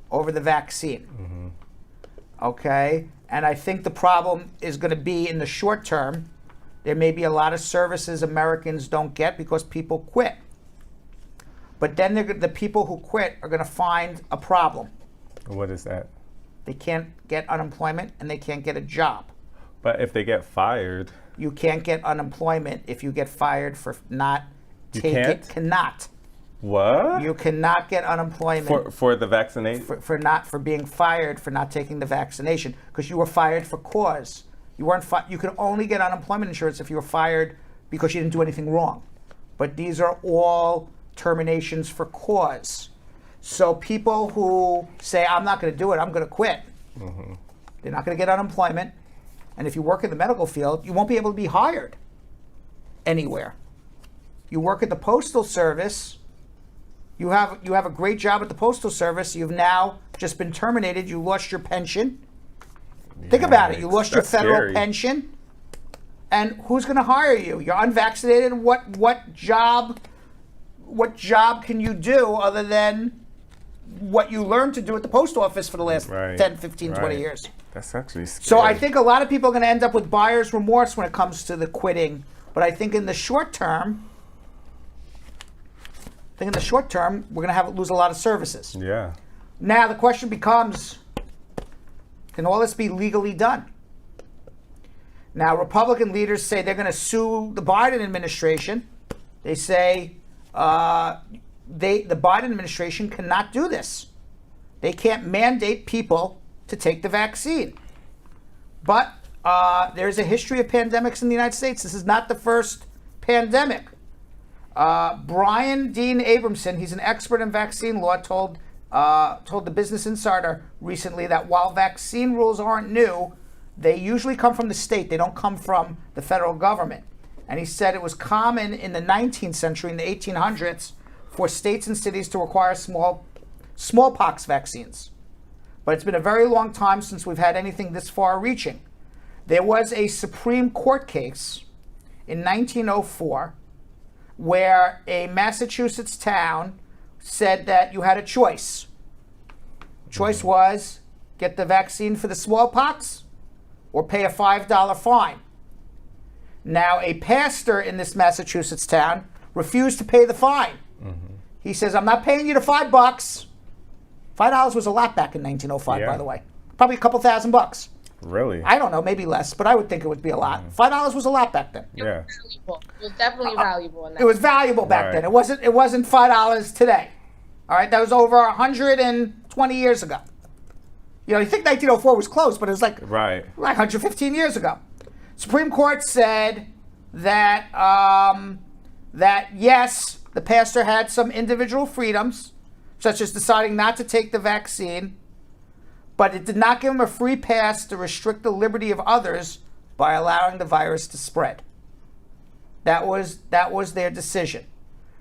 over the vaccine. Okay? And I think the problem is going to be in the short term. There may be a lot of services Americans don't get because people quit. But then the people who quit are going to find a problem. What is that? They can't get unemployment and they can't get a job. But if they get fired, You can't get unemployment if you get fired for not You taking can't? it. Cannot. what? You cannot get unemployment For the vaccination? for being fired for not taking the vaccination because you were fired for cause. You weren't. You could only get unemployment insurance if you were fired because you didn't do anything wrong. But these are all terminations for cause. So people who say, I'm not going to do it, I'm going to quit, they're not going to get unemployment. And if you work in the medical field, you won't be able to be hired anywhere. You work at the Postal Service, you have a great job at the Postal Service, you've now just been terminated, you lost your pension. Think about it, you lost your That's federal scary. pension. And who's going to hire you? You're unvaccinated. What job can you do other than what you learned to do at the post office for the last 10, 15, 20 years? That's actually scary. So I think a lot of people are going to end up with buyer's remorse when it comes to the quitting. But I think in the short term, we're going to lose a lot of services. Yeah. Now the question becomes, can all this be legally done? Now, Republican leaders say they're going to sue the Biden administration. They say the Biden administration cannot do this. They can't mandate people to take the vaccine. But there's a history of pandemics in the United States. This is not the first pandemic. Brian Dean Abramson, he's an expert in vaccine law, told the Business Insider recently that while vaccine rules aren't new, they usually come from the state. They don't come from the federal government. And he said it was common in the 19th century, in the 1800s, for states and cities to require smallpox vaccines. But it's been a very long time since we've had anything this far-reaching. There was a Supreme Court case in 1904 where a Massachusetts town said that you had a choice. Choice was get the vaccine for the smallpox or pay a $5 fine. Now, a pastor in this Massachusetts town refused to pay the fine. He says, I'm not paying you the $5. $5 was a lot back in 1905, Yeah. by the way. Probably a couple $1,000. Really? I don't know, maybe less, but I would think it would be a lot. $5 was a lot back then. Yeah. Valuable. It was definitely valuable. In that. It was valuable back Right. then. It wasn't $5 today. All right, that was over 120 years ago. You know, you think 1904 was close, but it was like Right. 115 years ago. Supreme Court said that that yes, the pastor had some individual freedoms, such as deciding not to take the vaccine, but it did not give him a free pass to restrict the liberty of others by allowing the virus to spread. That was their decision.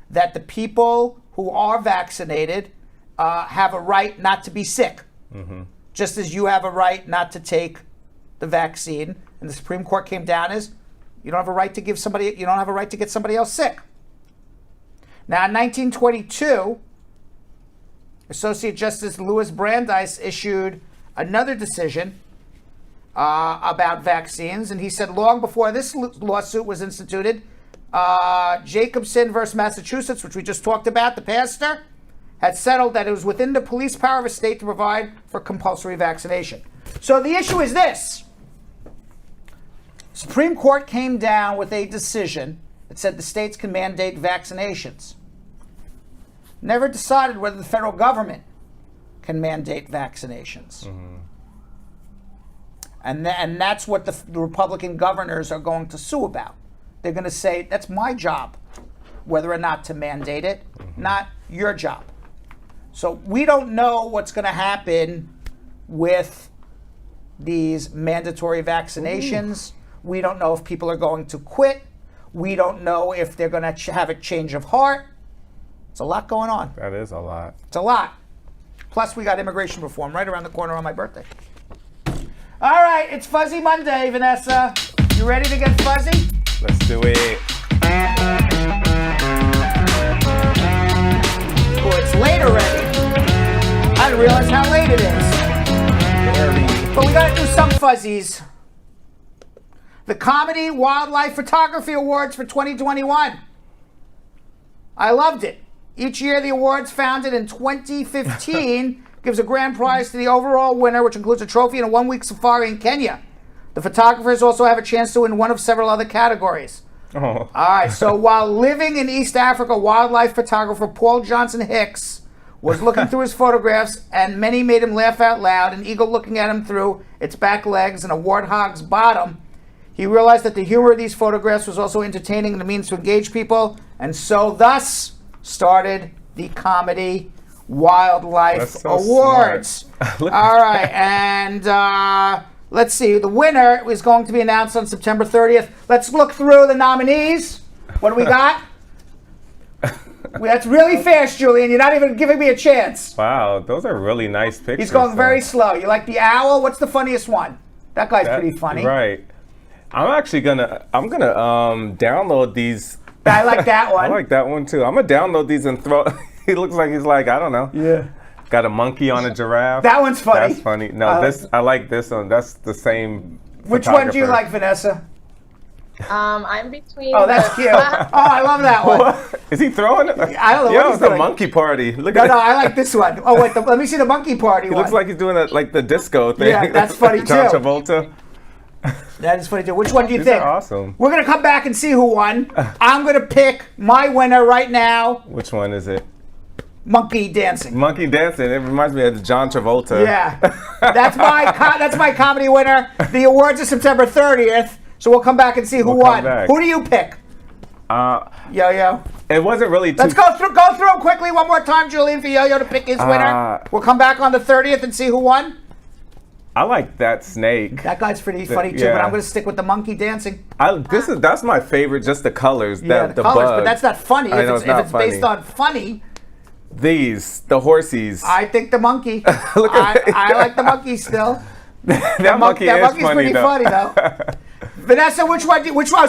That the people who are vaccinated have a right not to be sick, just as you have a right not to take the vaccine. And the Supreme Court came down as you don't have a right to get somebody else sick. Now, in 1922, Associate Justice Louis Brandeis issued another decision about vaccines, and he said long before this lawsuit was instituted, Jacobson versus Massachusetts, which we just talked about, the pastor, had settled that it was within the police power of a state to provide for compulsory vaccination. So the issue is this. Supreme Court came down with a decision that said the states can mandate vaccinations. Never decided whether the federal government can mandate vaccinations. And that's what the Republican governors are going to sue about. They're going to say, that's my job, whether or not to mandate it, not your job. So we don't know what's going to happen with these mandatory vaccinations. We don't know if people are going to quit. We don't know if they're going to have a change of heart. It's a lot going on. That is a lot. It's a lot. Plus, we got immigration reform right around the corner on my birthday. All right, it's Fuzzy Monday, Vanessa. You ready to get fuzzy? Let's do it. Oh, it's late already. I didn't realize how late it is. But we got to do some fuzzies. The Comedy Wildlife Photography Awards for 2021. I loved it. Each year, the awards, founded in 2015, gives a grand prize to the overall winner, which includes a trophy and a one-week safari in Kenya. The photographers also have a chance to win one of several other categories. Oh. All right, so while living in East Africa, wildlife photographer Paul Johnson Hicks was looking through his photographs, and many made him laugh out loud, an eagle looking at him through its back legs and a warthog's bottom. He realized that the humor of these photographs was also entertaining and a means to engage people, and so thus started the Comedy Wildlife Awards. All right, and let's see. The winner is going to be announced on September 30th. Let's look through the nominees. What do we got? That's really fast, Julian. You're not even giving me a chance. Wow, those are really nice pictures. He's going very slow. You like the owl? What's the funniest one? That guy's pretty funny. Right. I'm gonna download these. I like that one. I like that one too. I'm gonna download these and throw. He looks like he's like, I don't know. Yeah. Got a monkey on a giraffe. That one's funny. That's funny. No, I like this one. That's the same. Which one do you like, Vanessa? I'm between. Oh, that's cute. Oh, I love that one. What? Is he throwing it? I don't know Yo, what he's it's a doing. monkey party. Look No, at I like this one. Oh, wait, let me see the monkey party He one. looks like he's doing like the disco thing. Yeah, that's funny John too. Travolta. That is funny too. Which one do you These think? are awesome. We're going to come back and see who won. I'm going to pick my winner right now. Which one is it? Monkey dancing. Monkey dancing. It reminds me of John Travolta. Yeah. That's my comedy winner. The awards are September 30th. So we'll come back and see who won. Back. Who do you pick? Yo-Yo. It wasn't really too. Let's go through them quickly one more time, Julian, for Yo-Yo to pick his winner. We'll come back on the 30th and see who won. I like that snake. That guy's pretty funny too, but I'm going to stick with the monkey dancing. That's my favorite. Just the colors. Yeah, the colors, but that's not funny. If it's based on funny. The horsies. I think the monkey. Look at I like the monkey still. that monkey's pretty funny though. Vanessa, which one?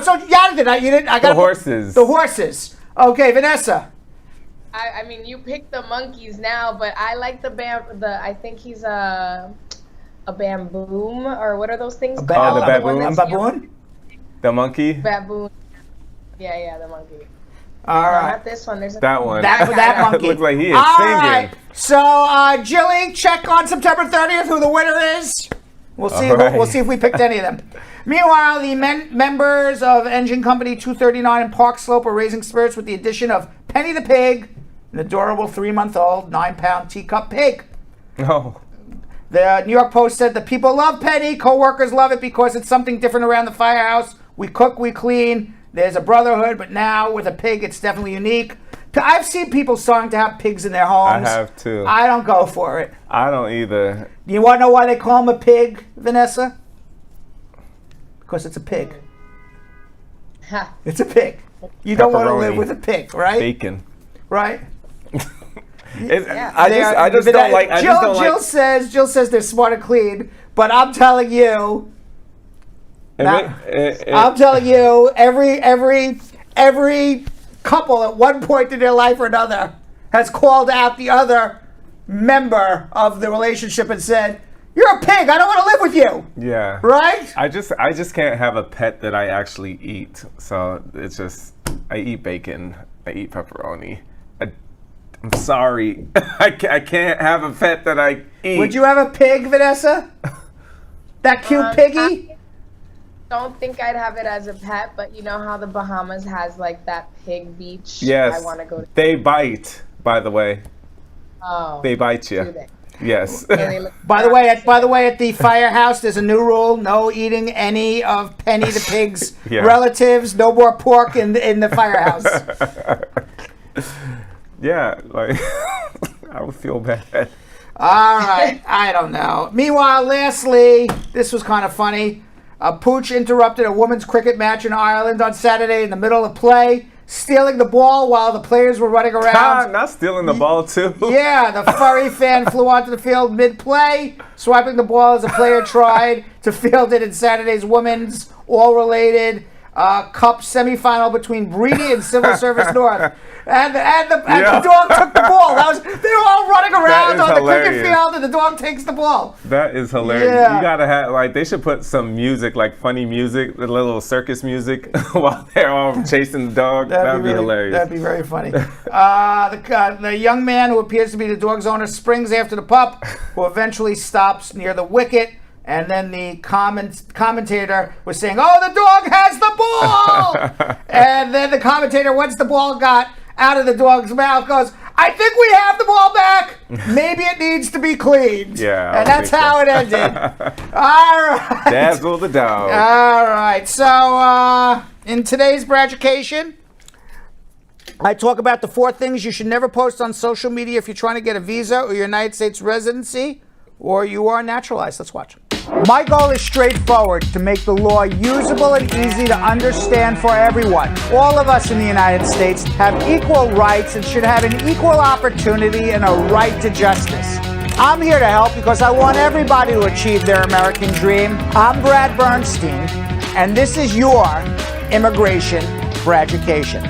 So you didn't. I got the horses. The horses. Okay, Vanessa. I mean, you picked the monkeys now, but I like I think he's a bamboom, or what are those things called? The baboon. A baboon? The monkey. Baboon. Yeah, the monkey. All right. Not this one. There's that one. That monkey. Looks like he is All singing. right. So, Jilly, check on September 30th who the winner is. We'll see. All right. We'll see if we picked any of them. Meanwhile, the members of Engine Company 239 in Park Slope are raising spirits with the addition of Penny the Pig, an adorable 3-month-old 9-pound teacup pig. Oh. The New York Post said the people love Penny. Co-workers love it because it's something different around the firehouse. We cook, we clean. There's a brotherhood, but now with a pig, it's definitely unique. I've seen people starting to have pigs in their homes. I have too. I don't go for it. I don't either. You want to know why they call him a pig, Vanessa? Because it's a pig. It's a pig. You don't want to Pepperoni. live with a pig, right? Bacon. Right? I just don't like. Jill says they're smart and clean, but I'm telling you, I'm telling you, every couple at one point in their life or another has called out the other member of the relationship and said, "You're a pig. I don't want to live with you." Yeah. Right? I just can't have a pet that I actually eat. So it's just I eat bacon. I eat pepperoni. I'm sorry. I can't have a pet that I eat. Would you have a pig, Vanessa? That cute piggy? I don't think I'd have it as a pet, but you know how the Bahamas has like that pig beach? Yes. I want to go to. They bite, by the way. Oh. They bite Do you. they? Yes. By the way, at the firehouse, there's a new rule: no eating any of Penny the pig's relatives. No more pork in the firehouse. Yeah, like I would feel bad. All right, I don't know. Meanwhile, lastly, this was kind of funny. A pooch interrupted a women's cricket match in Ireland on Saturday in the middle of play, stealing the ball while the players were running around. Not stealing the ball too. Yeah, the furry fan flew onto the field mid-play, swiping the ball as a player tried to field it in Saturday's women's all-related Cup semifinal between Breedy and Civil Service North. And the dog took the ball. They were all running around on the cricket field, and the dog takes the ball. That is hilarious. Yeah. You gotta have they should put some music, like funny music, the little circus music, while they're all chasing the dog. That'd be hilarious. That'd be very funny. The young man who appears to be the dog's owner springs after the pup, who eventually stops near the wicket. And then the commentator was saying, "Oh, the dog has the ball!" And then the commentator, once the ball got out of the dog's mouth, goes, "I think we have the ball back. Maybe it needs to be cleaned." Yeah. And that's how it ended. All right. Dazzle the dog. All right. So in today's Braducation, I talk about the 4 things you should never post on social media if you're trying to get a visa or your United States residency, or you are naturalized. Let's watch. My goal is straightforward: to make the law usable and easy to understand for everyone. All of us in the United States have equal rights and should have an equal opportunity and a right to justice. I'm here to help because I want everybody to achieve their American dream. I'm Brad Bernstein, and this is your Immigration Braducation.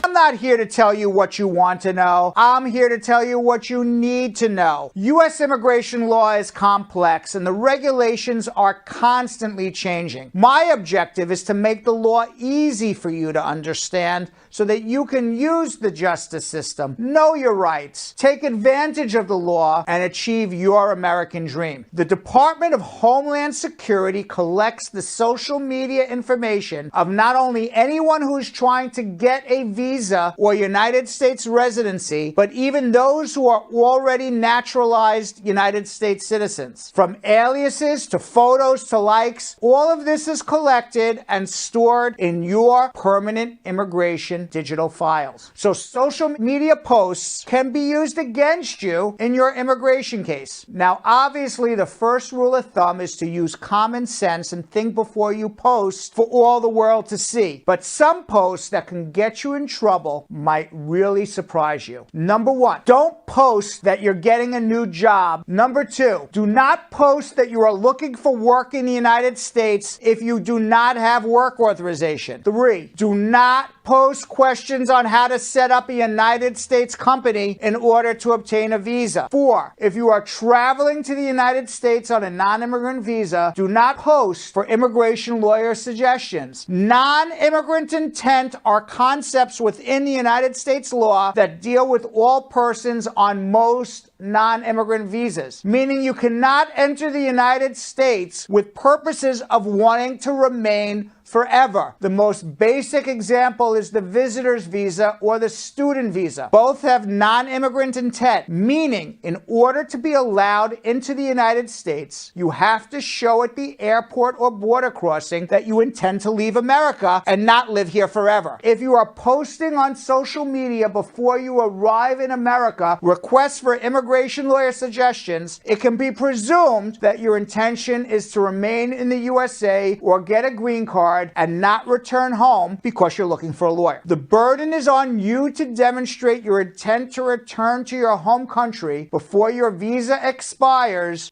I'm not here to tell you what you want to know. I'm here to tell you what you need to know. U.S. immigration law is complex and the regulations are constantly changing. My objective is to make the law easy for you to understand so that you can use the justice system, know your rights, take advantage of the law, and achieve your American dream. The Department of Homeland Security collects the social media information of not only anyone who's trying to get a visa or United States residency, but even those who are already naturalized United States citizens. From aliases to photos to likes, all of this is collected and stored in your permanent immigration digital files. So social media posts can be used against you in your immigration case. Now, obviously, the first rule of thumb is to use common sense and think before you post for all the world to see. But some posts that can get you in trouble might really surprise you. Number 1, don't post that you're getting a new job. Number 2, do not post that you are looking for work in the United States if you do not have work authorization. 3, do not not post questions on how to set up a United States company in order to obtain a visa. 4, if you are traveling to the United States on a non-immigrant visa, do not post for immigration lawyer suggestions. Non-immigrant intent are concepts within the United States law that deal with all persons on most non-immigrant visas, meaning you cannot enter the United States with purposes of wanting to remain forever. The most basic example is the visitor's visa or the student visa. Both have non-immigrant intent, meaning in order to be allowed into the United States, you have to show at the airport or border crossing that you intend to leave America and not live here forever. If you are posting on social media before you arrive in America requests for immigration lawyer suggestions, it can be presumed that your intention is to remain in the USA or get a green card and not return home because you're looking for a lawyer. The burden is on you to demonstrate your intent to return to your home country before your visa expires.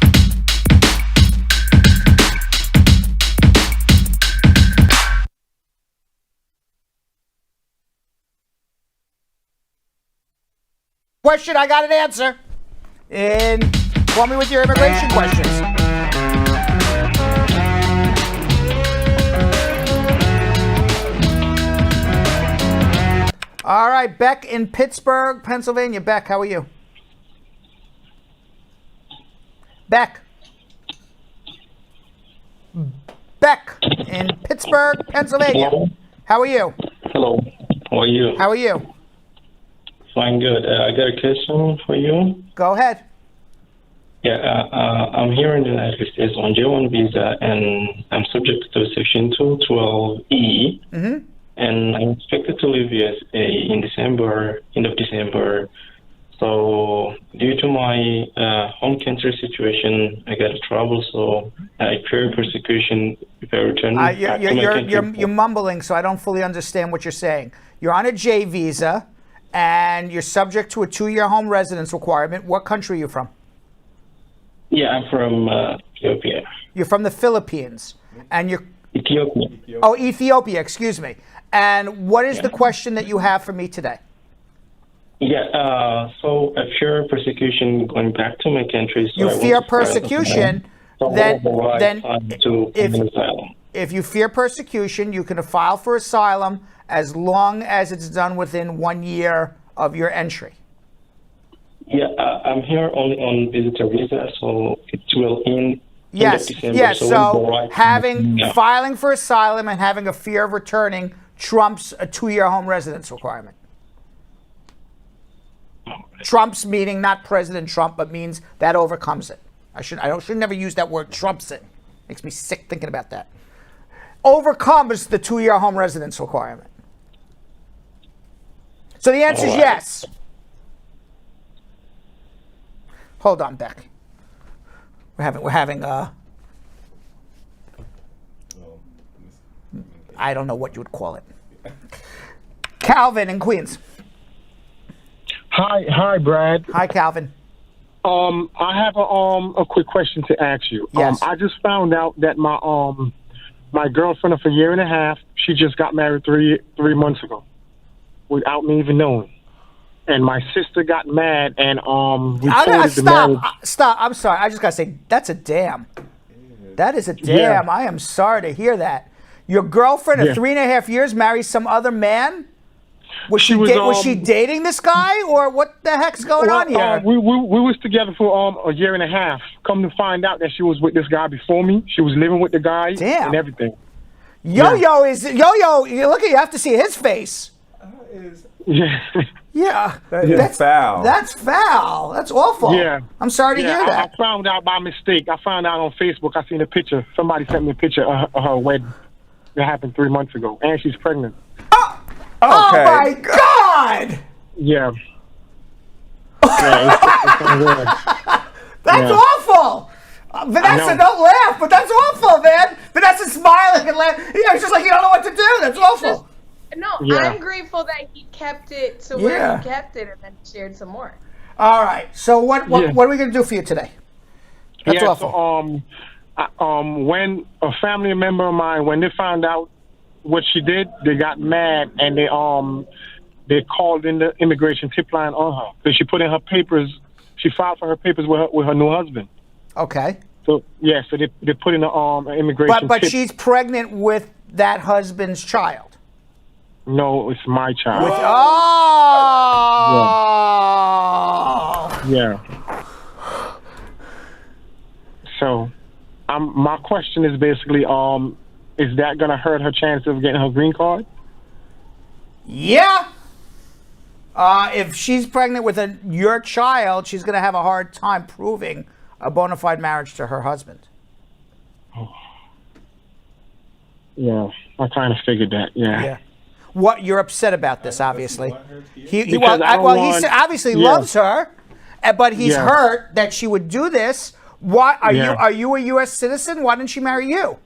Question, I got an answer. And call me with your immigration questions. All right, Beck in Pittsburgh, Pennsylvania. Beck, how are you? Beck. Beck in Pittsburgh, Pennsylvania. Hello. How are you? Hello. How are you? How are you? Fine, good. I got a question for you. Go ahead. Yeah, I'm here in the United States on J1 visa, and I'm subject to Section 212E. Mm-hmm. And I'm expected to leave USA in December, end of December. So due to my home country situation, I got trouble. So I fear persecution if I return back to my country. You're mumbling, so I don't fully understand what you're saying. You're on a J visa, and you're subject to a 2-year home residence requirement. What country are you from? Yeah, I'm from Ethiopia. You're from the Philippines, and you're Ethiopia. Oh, Ethiopia. Excuse me. And what is the question that you have for me today? Yeah, so I fear persecution going back to my country. So You fear persecution, then if you fear persecution, you can file for asylum as long as it's done within 1 year of your entry. Yeah, I'm here only on visitor visa, so it will end. Yes, December, yes. So right. filing for asylum and having a fear of returning trumps a 2-year home residence requirement. Trumps meaning not President Trump, but means that overcomes it. I should never use that word, trumps it. Makes me sick thinking about that. Overcomes the 2-year home residence requirement. So the answer is yes. Hold on, Beck. We're having I don't know what you would call it. Calvin in Queens. Hi, Brad. Hi, Calvin. I have a quick question to ask you. Yes. I just found out that my girlfriend of a year and a half, she just got married three months ago, without me even knowing. And my sister got mad and reported the marriage. Stop. I'm sorry. I just gotta say that's a damn. That is a damn. Yeah. I am sorry to hear that. Your girlfriend of 3.5 years marries some other man? Was she dating this guy, or what the heck's going on here? We was together for a year and a half. Come to find out that she was with this guy before me. She was living with the guy and everything. Yo-Yo. You look at, you have to see his face. Yeah. Yeah. That's foul. That's foul. That's awful. Yeah. I'm sorry to hear that. I found out by mistake. I found out on Facebook. I seen a picture. Somebody sent me a picture of her wedding. That happened 3 months ago, and she's pregnant. Oh my God! Yeah. That's awful. Vanessa, don't laugh, but that's awful, man. Vanessa's smiling and laughing. It's just like you don't know what to do. That's awful. I'm grateful that he kept it to where he kept it and then shared some more. All right. So what are we going to do for you today? That's awful. So, when a family member of mine, when they found out what she did, they got mad and they called in the immigration tip line on her because she put in her papers. She filed for her papers with her new husband. Okay. So yeah, so they put in the immigration. But tip. she's pregnant with that husband's child. No, it's my child. Oh. Yeah. So, my question is basically, is that gonna hurt her chance of getting her green card? Yeah. If she's pregnant with your child, she's going to have a hard time proving a bona fide marriage to her husband. Yeah, I kind of figured that. Yeah. What you're upset about this, obviously. He obviously Yeah. loves her, but he's hurt that she would do this. Why are you a U.S. citizen? Why didn't she marry you?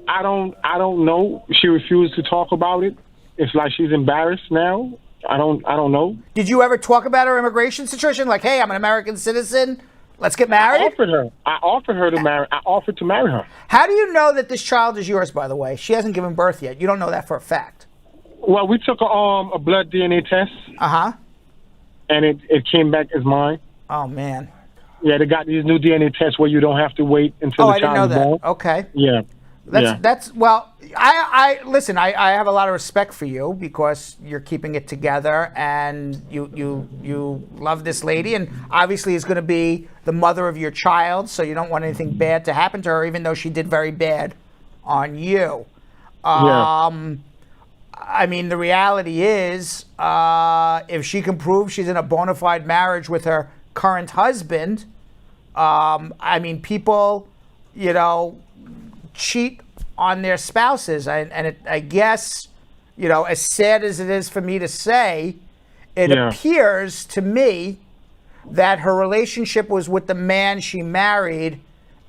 I don't know. She refused to talk about it. It's like she's embarrassed now. I don't know. Did you ever talk about her immigration situation? Like, hey, I'm an American citizen. Let's get married. I offered her to marry. I offered to marry her. How do you know that this child is yours? By the way, she hasn't given birth yet. You don't know that for a fact. Well, we took a blood DNA test. And it came back as mine. Oh man. Yeah, they got these new DNA tests where you don't have to wait until the child is born. Okay. Yeah. That's well. I listen. I have a lot of respect for you because you're keeping it together and you love this lady and obviously is going to be the mother of your child. So you don't want anything bad to happen to her, even though she did very bad on you. I mean, the reality is, if she can prove she's in a bona fide marriage with her current husband, I mean, people, cheat on their spouses. I guess, as sad as it is for me to say, it appears to me that her relationship was with the man she married,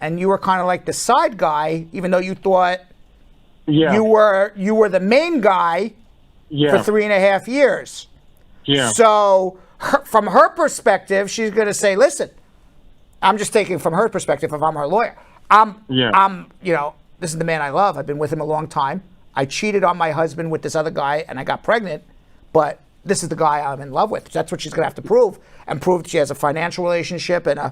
and you were kind of like the side guy, even though you thought you were the main guy for 3.5 years. So from her perspective, she's going to say, listen, I'm just taking from her perspective if I'm her lawyer. This is the man I love. I've been with him a long time. I cheated on my husband with this other guy and I got pregnant, but this is the guy I'm in love with. That's what she's going to have to prove, and prove she has a financial relationship and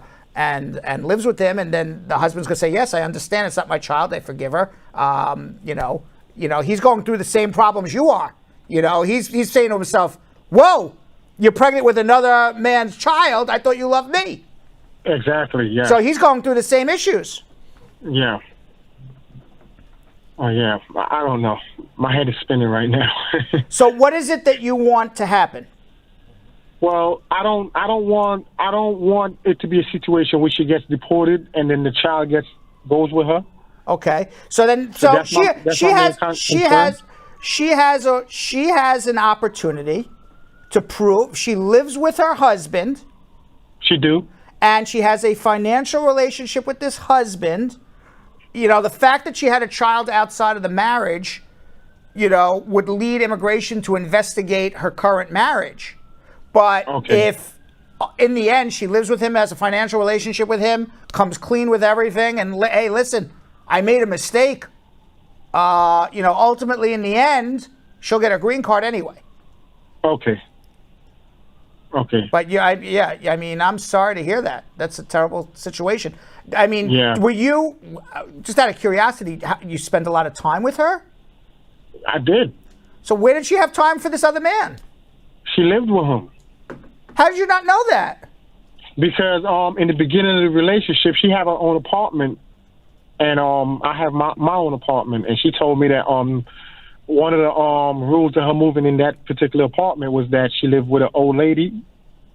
lives with him. And then the husband's going to say, yes, I understand. It's not my child. I forgive her. He's going through the same problems you are. He's saying to himself, whoa, you're pregnant with another man's child. I thought you loved me. Exactly, yeah. So he's going through the same issues. Yeah. Oh, yeah. I don't know. My head is spinning right now. So what is it that you want to happen? Well, I don't want it to be a situation where she gets deported and then the child goes with her. Okay. So she has an opportunity to prove she lives with her husband. She do. And she has a financial relationship with this husband. The fact that she had a child outside of the marriage, would lead immigration to investigate her current marriage. But if in the end she lives with him, has a financial relationship with him, comes clean with everything, and hey, listen, I made a mistake. Ultimately in the end, she'll get a green card anyway. Okay. But I mean, I'm sorry to hear that. That's a terrible situation. I mean, were you, just out of curiosity, you spent a lot of time with her? I did. So where did she have time for this other man? She lived with him. How did you not know that? Because in the beginning of the relationship, she had her own apartment, and I have my own apartment. And she told me that one of the rules of her moving in that particular apartment was that she lived with an old lady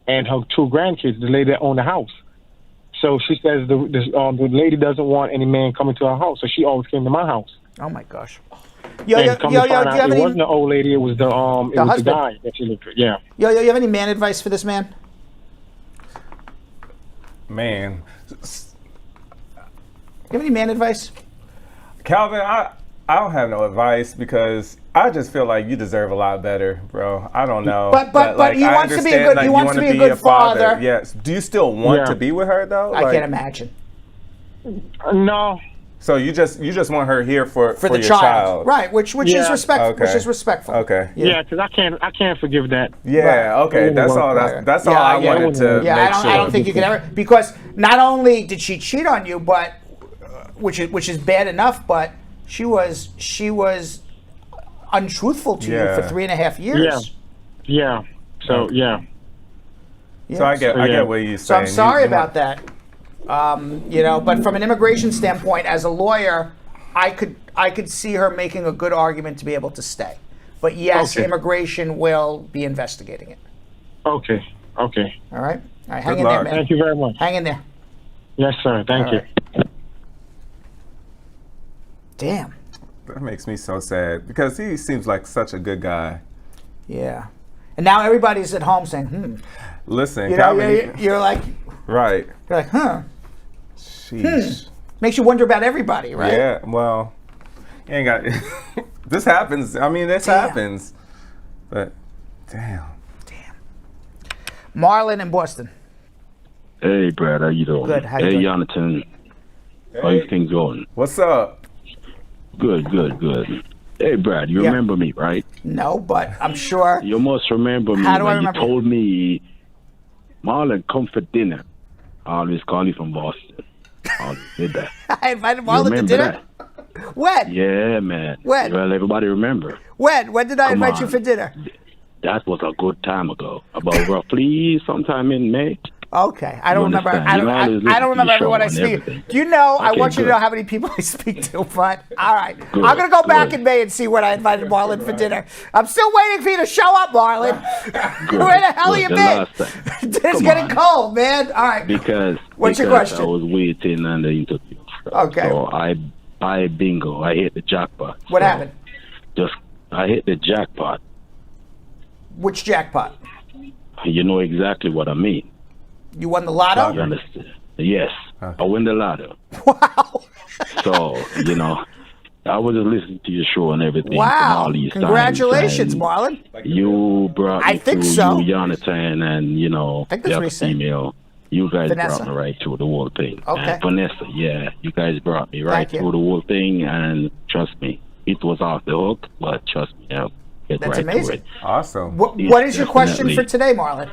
and her 2 grandkids, the lady that owned the house. So she says the lady doesn't want any man coming to her house, so she always came to my house. Oh my gosh! Do you have any? It wasn't the old lady; it was the guy that she lived with. Yeah. You have any man advice for this man? Man. You have any man advice? Calvin, I don't have no advice because I just feel like you deserve a lot better, bro. I don't know. But he wants to be a good. He wants to be a good father. Yes. Do you still want to be with her though? I can't imagine. No, So you just want her here for the your child. Right? Which is Yeah. respectful. Okay. Which is respectful. Okay. Yeah, because I can't forgive that. Yeah. Right. Okay. That's all. That's all Yeah, I yeah. wanted to Yeah, make I don't sure. think you could ever, because not only did she cheat on you, but which is bad enough, but she was untruthful to you Yeah. for 3.5 years. Yeah. So yeah. So I get what you're saying. So I'm sorry You about that. But from an immigration standpoint, as a lawyer, I could see her making a good argument to be able to stay. But yes, Okay. immigration will be investigating it. Okay. All right? Hang Good in luck. there, man. Thank you very much. Hang in there. Yes, sir. Thank All you. right. Damn. That makes me so sad because he seems like such a good guy. Yeah. And now everybody's at home saying, Listen, You know, Calvin, you're like, right? huh. Sheesh. Makes you wonder about everybody, right? Yeah. Well, you ain't got. This happens. I mean, this Damn. happens. But damn. Marlon in Boston. Hey, Brad, how you doing? Good, how you hey, doing? Jonathan. How you things going? What's up? Good. Hey, Brad, you Yeah. remember me, right? No, but I'm sure. You must remember me How do I when remember you told me, Marlon, come for dinner. I always call you from Boston. I always did that. I invited You Marlon to remember dinner. that? When? Yeah, man. When? Well, everybody remember. When did I Come invite you on. for dinner? That was a good time ago. About roughly sometime in May. Okay, I don't You remember. understand. I You don't. always I listen don't to remember the everyone show I and speak. everything. Do you know? I Okay, want you to good. know how many people I speak to. But all right, Good, I'm gonna go back good. in May and see when I invited Marlon for dinner. I'm still waiting for you to show up, Marlon. Good, Where the hell good. you The been? last time. It's Come getting on. cold, man. All right. Because What's your because question? I was waiting on the interview. Okay. So I bingo. I hit the jackpot. What So happened? I hit the jackpot. Which jackpot? You know exactly what I mean. You won the lotto? You understand? Yes. I win the lotto. Wow. So, I was just listening to your show and everything. from Wow. all these Congratulations, times, Marlon. and You brought me I think through, so. you, Jonathan, and, think that's the what other he said. female. You guys Vanessa. brought me right through the whole thing. Okay. And Vanessa, yeah. You guys brought me right Thank you. through the whole thing, and trust me, it was off the hook, but trust me, I'll get That's right amazing. through it. Awesome. What is your question definitely. for today, Marlon?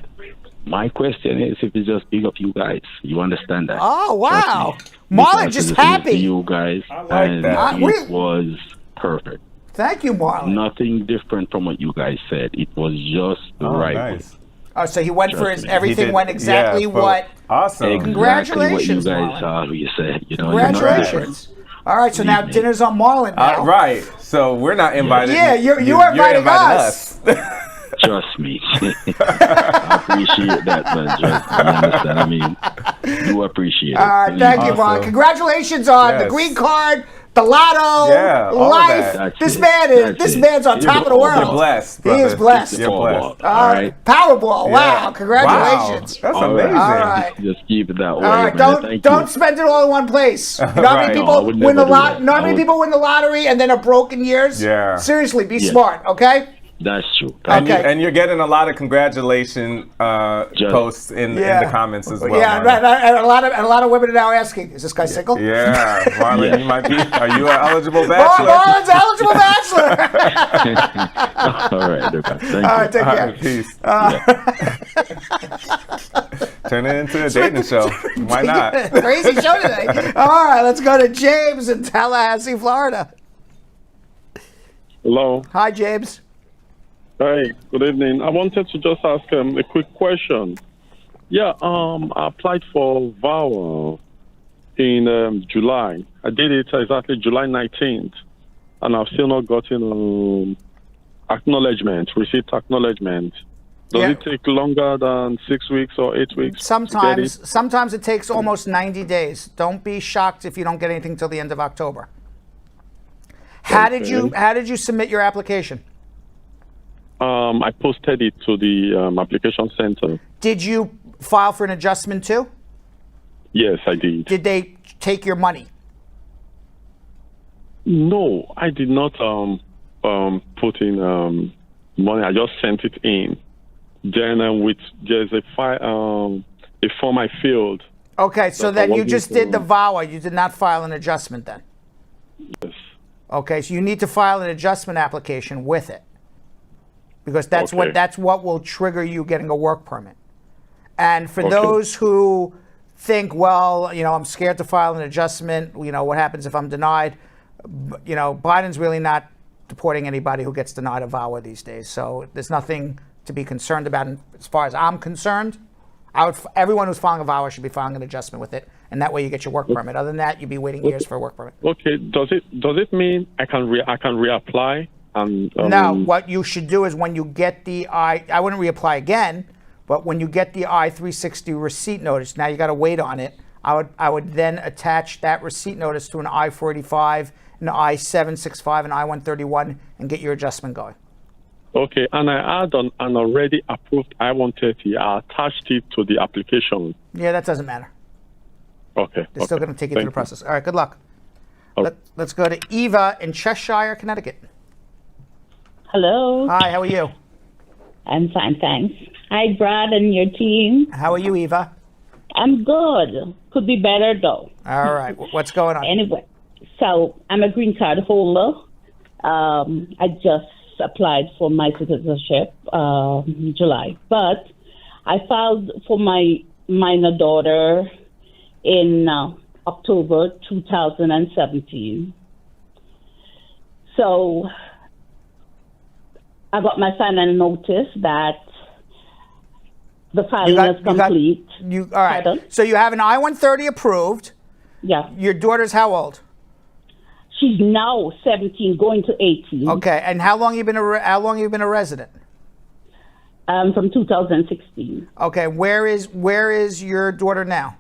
My question is if it's just big up you guys. You understand that? Oh, wow. Trust me. Marlon, Because just listening happy. to you guys, like and that. it was perfect. Thank you, Marlon. Nothing different from what you guys said. It was just the Oh, right nice. Oh, so he went for his, Trust me. everything did- went exactly yeah, what. Awesome. way. Congratulations, Exactly what you Marlon. guys you said. You're not different. Congratulations. All right, so now Believe me. dinner's on Marlon now. Right. So we're not invited. Yeah, you are inviting us. Trust me. I appreciate that, man. Trust me. You understand? I mean, you appreciate it. All right, thank you, Awesome. Marlon. Congratulations on the Yes. green card, the lotto, Yeah, all of life. that. That's This it. man That's this it. man's on You're top of the the world. You're blessed, He brother. is blessed. You're blessed. All right, Powerball. Wow, congratulations. Wow. That's All amazing. All right. Just keep it that way. All right, man. Thank don't you. spend it all in one place. You know how many Right. people No, I would win the never do lot? that. Know how I many would- people win the lottery and then are broken years? Yeah. Seriously, be Yeah. smart, okay? That's true. And, Okay. and you're getting a lot of congratulation posts in the comments as well. Yeah, Marlon. right, and a lot of women are now asking, "Is this guy single?" Yeah, Marlon, Yeah. you might be. Are you an eligible Mar- bachelor? Marlon's eligible bachelor. All right, okay. Thank All you. right, take All care. right, peace. Turn it into a dating show. Why not? Crazy show today. All right, let's go to James in Tallahassee, Florida. Hello. Hi, James. Hi. Good evening. I wanted to just ask a quick question. Yeah. I applied for VAWA in July. I did it exactly July 19th, and I've still not gotten receipt acknowledgement. Does Yeah. it take longer than 6 weeks or 8 weeks? to get it? Sometimes it takes almost 90 days. Don't be shocked if you don't get anything till the end of October. How did you submit your application? I posted it to the application center. Did you file for an adjustment too? Yes, I did. Did they take your money? No, I did not put in money. I just sent it in. Then there's a form I filled. Okay, so But I then you wasn't just did the sure. VAWA. You did not file an adjustment then. Yes. Okay, so you need to file an adjustment application with it, because that's Okay. that's what will trigger you getting a work permit. And for Okay. those who think, well, I'm scared to file an adjustment, what happens if I'm denied? Biden's really not deporting anybody who gets denied a VAWA these days. So there's nothing to be concerned about as far as I'm concerned. Everyone who's filing a VAWA should be filing an adjustment with it, and that way you get your work permit. Other than that, you'd be waiting years for a work permit. Okay. Does it mean I can reapply? And No, what you should do is when you get the I wouldn't reapply again, but when you get the I-360 receipt notice, now you got to wait on it. I would then attach that receipt notice to an I-485, an I-765, and I-131, and get your adjustment going. Okay, and I had an already approved I-130. I attached it to the application. Yeah, that doesn't matter. Okay. They're still going to take you through the process. All right, good luck. Okay. Let's go to Eva in Cheshire, Connecticut. Hello. Hi, how are you? I'm fine, thanks. Hi, Brad and your team. How are you, Eva? I'm good. Could be better, though. All right, what's going on? Anyway, so I'm a green card holder. I just applied for my citizenship in July, but I filed for my minor daughter in October 2017. So I got my final notice that the filing is complete. All right. Pardon? So you have an I-130 approved. Yeah. Your daughter's how old? She's now 17, going to 18. Okay. And how long you been a resident? From 2016. Okay. Where is your daughter now?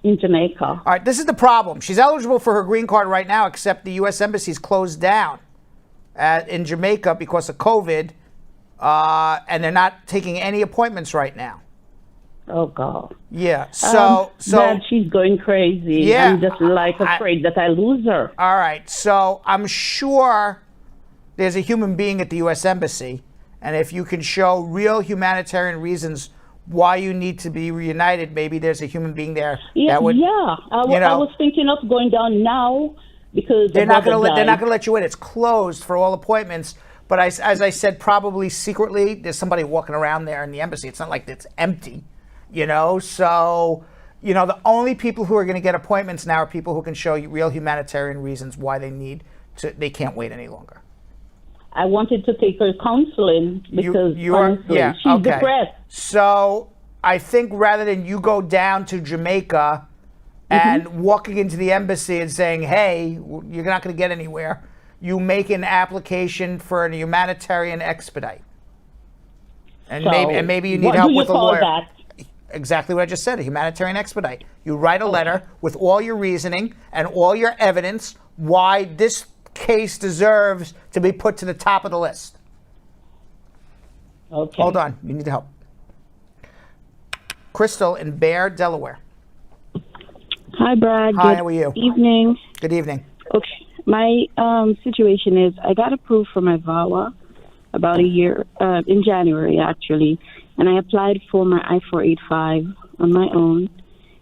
In Jamaica. All right. This is the problem. She's eligible for her green card right now, except the U.S. Embassy's closed down in Jamaica because of COVID, and they're not taking any appointments right now. Oh God. Yeah. So Dad, she's going crazy. Yeah, I'm just afraid that I lose her. All right. So I'm sure there's a human being at the U.S. Embassy, and if you can show real humanitarian reasons why you need to be reunited, maybe there's a human being there Yeah, that would. yeah. I was thinking of going down now because They're not going to let you in. It's closed for all appointments. But as I said, probably secretly, there's somebody walking around there in the embassy. It's not like it's empty, So, the only people who are going to get appointments now are people who can show you real humanitarian reasons why they can't wait any longer. I wanted to take her counseling because she's depressed. So I think rather than you go down to Jamaica and walking into the embassy and saying, hey, you're not going to get anywhere, you make an application for a humanitarian expedite. And maybe you need help with a lawyer. That? Exactly what I just said, a humanitarian expedite. You write a letter with all your reasoning and all your evidence why this case deserves to be put to the top of the list. Okay. Hold on, you need help. Crystal in Bear, Delaware. Hi, Brad. Hi, how are you? Evening. Good evening. Okay. My situation is I got approved for my VAWA about a year, in January, actually, and I applied for my I-485 on my own.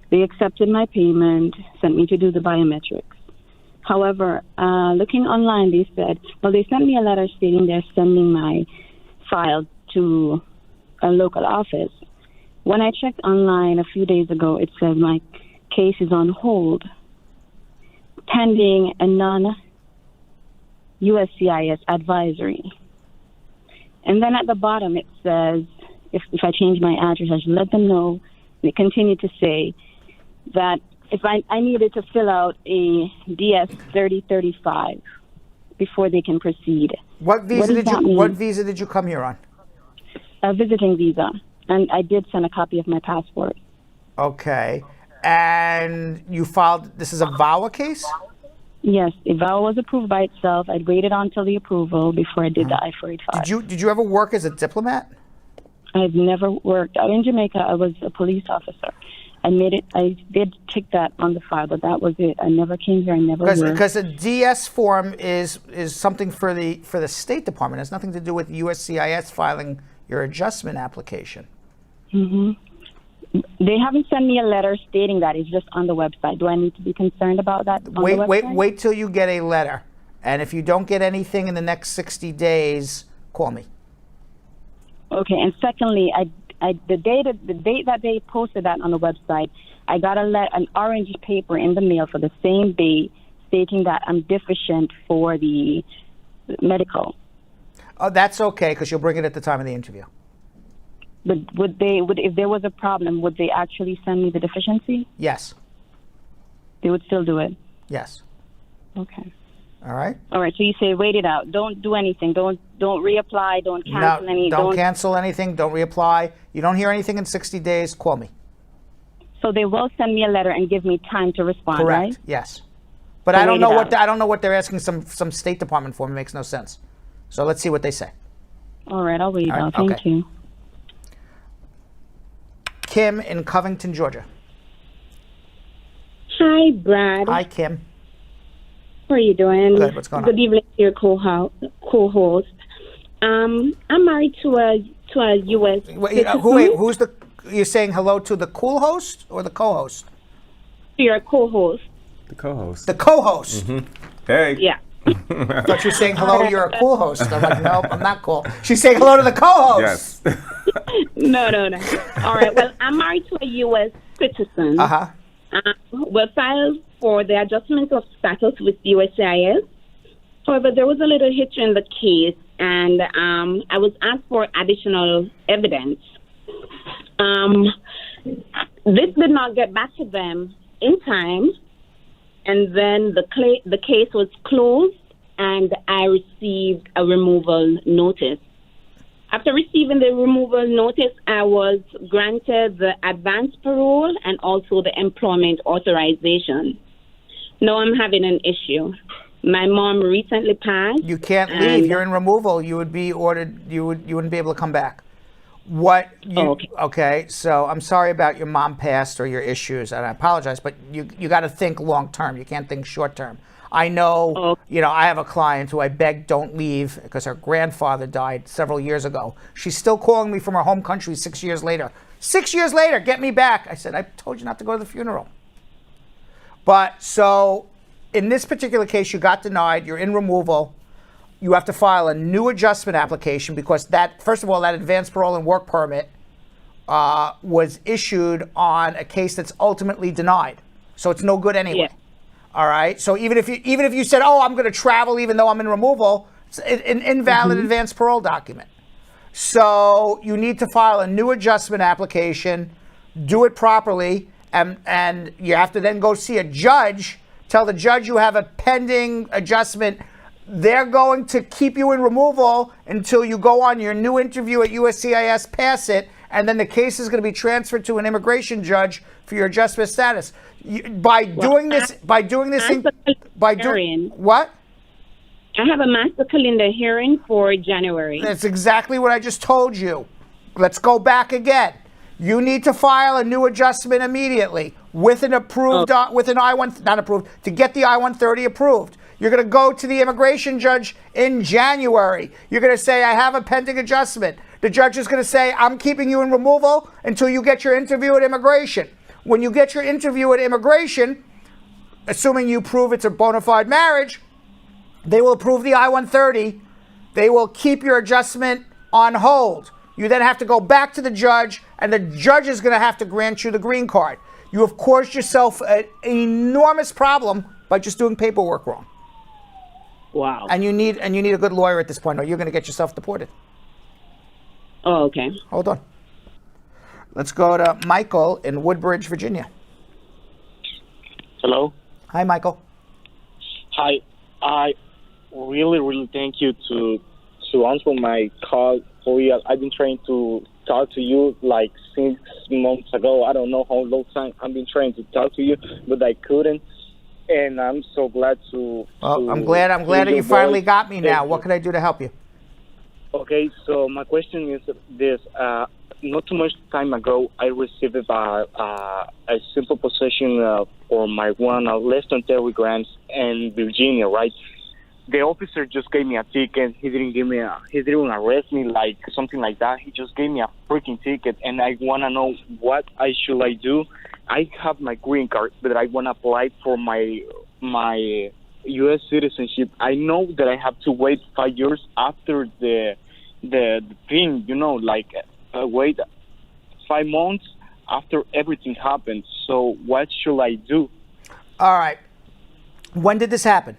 They accepted my payment, sent me to do the biometrics. However, looking online, they sent me a letter stating they're sending my file to a local office. When I checked online a few days ago, it says my case is on hold, pending a non-USCIS advisory. And then at the bottom it says, if I change my address, I should let them know. They continue to say that if I needed to fill out a DS 3035 before they can proceed. What visa did you come here on? A visiting visa, and I did send a copy of my passport. Okay, and you filed. This is a VAWA case. Yes, the VAWA was approved by itself. I'd waited until the approval before I did the I-485. Did you ever work as a diplomat? I've never worked out in Jamaica. I was a police officer. I did tick that on the file, but that was it. I never came here. I never worked. Because a DS form is something for the State Department. It has nothing to do with USCIS filing your adjustment application. Mm-hmm. They haven't sent me a letter stating that. It's just on the website. Do I need to be concerned about that on the website? Wait till you get a letter. And if you don't get anything in the next 60 days, call me. Okay. And secondly, the date that they posted that on the website, I got an orange paper in the mail for the same day stating that I'm deficient for the medical. Oh, that's okay, because you'll bring it at the time of the interview. But if there was a problem, would they actually send me the deficiency? Yes. They would still do it? Yes. Okay. All right. All right. So you say wait it out. Don't do anything. Don't reapply. Don't cancel anything. Don't cancel anything. Don't reapply. You don't hear anything in 60 days, call me. So they will send me a letter and give me time to respond, Correct. right? Yes. But I don't know what they're asking some State Department for. It makes no sense. So let's see what they say. All right. I'll wait it out. Thank you. Kim in Covington, Georgia. Hi, Brad. Hi, Kim. How are you doing? Good. What's going on? Good evening to your co-host. I'm married to a U.S. Who's the? You're saying hello to the cool host or the co-host? To your co-host. The co-host. The co-host. Mm-hmm. Hey. Yeah. I thought you were saying hello. You're a cool host. I'm like, nope, I'm not cool. She's saying hello to the co-host. Yes. No. All right. Well, I'm married to a U.S. citizen. We're filed for the adjustment of status with USCIS. However, there was a little hitch in the case, and I was asked for additional evidence. This did not get back to them in time, and then the case was closed, and I received a removal notice. After receiving the removal notice, I was granted the advance parole and also the employment authorization. Now I'm having an issue. My mom recently passed. You can't leave. You're in removal. You would be ordered. You wouldn't be able to come back. Okay. So I'm sorry about your mom passed or your issues, and I apologize. But you got to think long term. You can't think short term. I know. I have a client who I begged don't leave because her grandfather died several years ago. She's still calling me from her home country 6 years later. 6 years later, get me back. I said, I told you not to go to the funeral. But so in this particular case, you got denied. You're in removal. You have to file a new adjustment application because first of all, that advance parole and work permit was issued on a case that's ultimately denied. So it's no good anyway. Yeah. All right. So even if you said, oh, I'm going to travel even though I'm in removal, it's an invalid advance parole document. So you need to file a new adjustment application, do it properly, and you have to then go see a judge, tell the judge you have a pending adjustment. They're going to keep you in removal until you go on your new interview at USCIS, pass it, and then the case is going to be transferred to an immigration judge for your adjustment status. What? I have a master calendar hearing for January. That's exactly what I just told you. Let's go back again. You need to file a new adjustment immediately with an approved, with an I-1, not approved, to get the I-130 approved. You're going to go to the immigration judge in January. You're going to say, I have a pending adjustment. The judge is going to say, I'm keeping you in removal until you get your interview at immigration. When you get your interview at immigration, assuming you prove it's a bona fide marriage, they will approve the I-130. They will keep your adjustment on hold. You then have to go back to the judge, and the judge is going to have to grant you the green card. You have caused yourself an enormous problem by just doing paperwork wrong. Wow. And you need a good lawyer at this point, or you're going to get yourself deported. Oh, okay. Hold on. Let's go to Michael in Woodbridge, Virginia. Hello. Hi, Michael. Hi. I really thank you to answer my call. I've been trying to talk to you like 6 months ago. I don't know how long time I've been trying to talk to you, but I couldn't. And I'm so glad to. Well, I'm glad that you finally got me now. What can I do to help you? Okay, so my question is this. Not too much time ago, I received a simple possession for marijuana, less than 30 grams in Virginia, right? the officer just gave me a ticket. He didn't arrest me like something like that. He just gave me a freaking ticket, and I want to know what should I do. I have my green card, but I want to apply for my U.S. citizenship. I know that I have to wait 5 years after the thing, wait 5 months after everything happens. So what should I do? All right. When did this happen?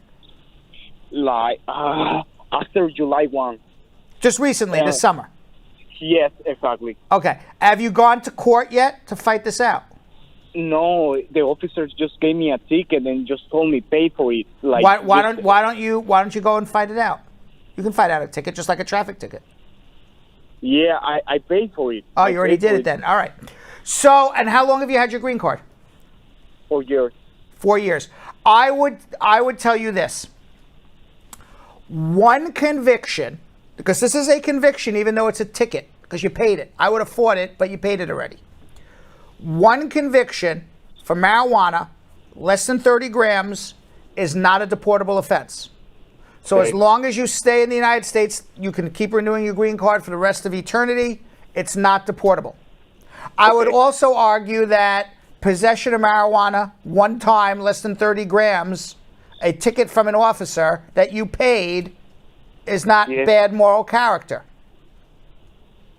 Like after July 1. Just recently, this summer? Yes, exactly. Okay. Have you gone to court yet to fight this out? No, the officers just gave me a ticket and just told me pay for it. Like, why don't you go and fight it out? You can fight out a ticket just like a traffic ticket. Yeah, I paid for it. Oh, you already did it then. All right. So, and how long have you had your green card? 4 years. 4 years. I would tell you this. One conviction, because this is a conviction even though it's a ticket, because you paid it. I would have fought it, but you paid it already. One conviction for marijuana, less than 30 grams, is not a deportable offense. So as long as you stay in the United States, you can keep renewing your green card for the rest of eternity. It's not deportable. I would also argue that possession of marijuana, one time, less than 30 grams, a ticket from an officer that you paid, is not bad moral character.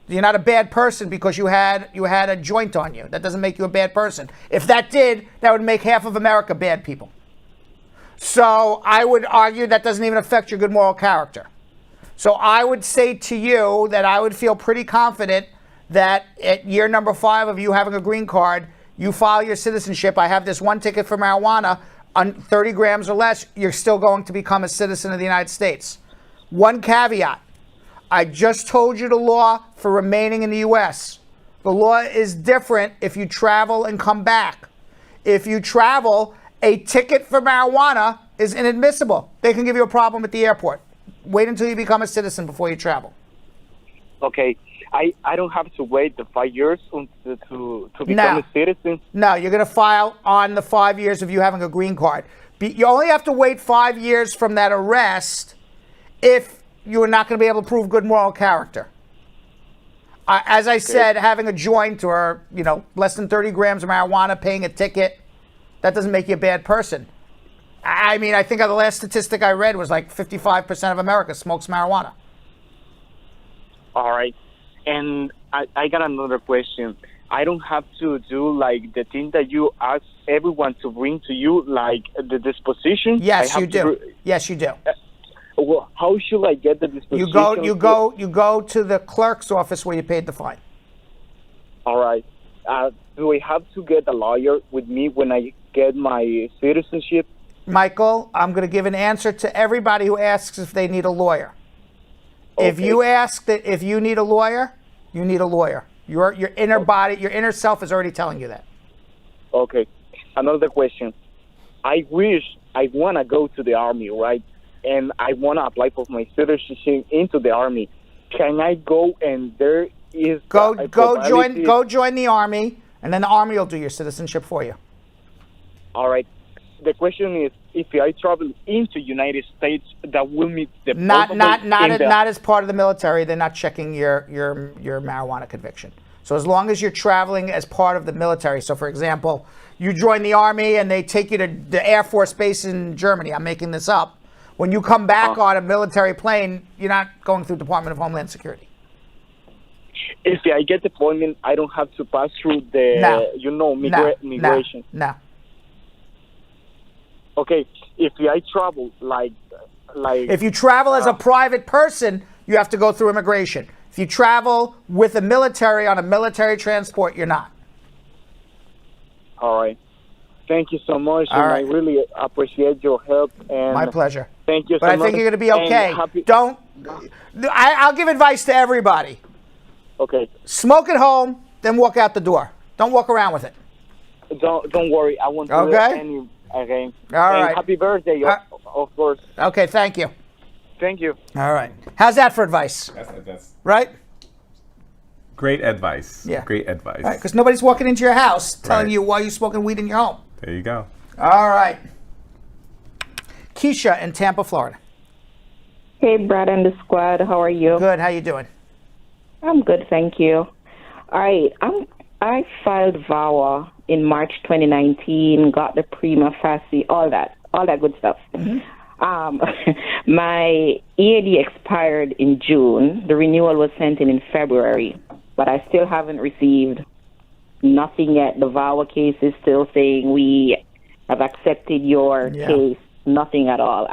You're not a bad person because you had a joint on you. That doesn't make you a bad person. If that did, that would make half of America bad people. So I would argue that doesn't even affect your good moral character. So I would say to you that I would feel pretty confident that at year number 5 of you having a green card, you file your citizenship. I have this one ticket for marijuana on 30 grams or less. You're still going to become a citizen of the United States. One caveat. I just told you the law for remaining in the U.S. The law is different if you travel and come back. If you travel, a ticket for marijuana is inadmissible. They can give you a problem at the airport. Wait until you become a citizen before you travel. Okay. I don't have to wait the 5 years to become a citizen? No, you're going to file on the 5 years of you having a green card. You only have to wait 5 years from that arrest if you are not going to be able to prove good moral character. As I said, having a joint or, less than 30 grams of marijuana, paying a ticket, that doesn't make you a bad person. I mean, I think the last statistic I read was like 55% of America smokes marijuana. All right. And I got another question. I don't have to do like the thing that you ask everyone to bring to you, like the disposition? Yes, you do. Yes, you do. Well, how should I get the disposition? You go to the clerk's office where you paid the fine. All right. Do I have to get a lawyer with me when I get my citizenship? Michael, I'm going to give an answer to everybody who asks if they need a lawyer. Okay. If you ask that if you need a lawyer, you need a lawyer. Your inner body, your inner self is already telling you that. Okay. Another question. I want to go to the army, right? And I want to apply for my citizenship into the army. Can I go and there is go join the army, and then the army will do your citizenship for you. All right. The question is, if I travel into United States, that will meet the not as part of the military. They're not checking your marijuana conviction. So as long as you're traveling as part of the military. So for example, you join the army and they take you to the Air Force Base in Germany. I'm making this up. When you come back on a military plane, you're not going through Department of Homeland Security. If I get deployment, I don't have to pass through the migration. No. Okay, if I travel like if you travel as a private person, you have to go through immigration. If you travel with the military on a military transport, you're not. All right. Thank you so much, and I really appreciate your help. And my pleasure. Thank you so much. But I think you're going to be okay. I'll give advice to everybody. Okay. Smoke at home, then walk out the door. Don't walk around with it. Don't worry. I won't do any. Okay. All right. Happy birthday, of course. Okay, thank you. Thank you. All right. How's that for advice? That's right? Great advice. Yeah. Great advice. Right, because nobody's walking into your house telling you why you're smoking weed in your home. There you go. All right. Keisha in Tampa, Florida. Hey, Brad and the squad. How are you? Good. How you doing? I'm good, thank you. All right. I filed VAWA in March 2019, got the prima facie, all that good stuff. My EAD expired in June. The renewal was sent in February, but I still haven't received nothing yet. The VAWA case is still saying we have accepted your case. Nothing at all.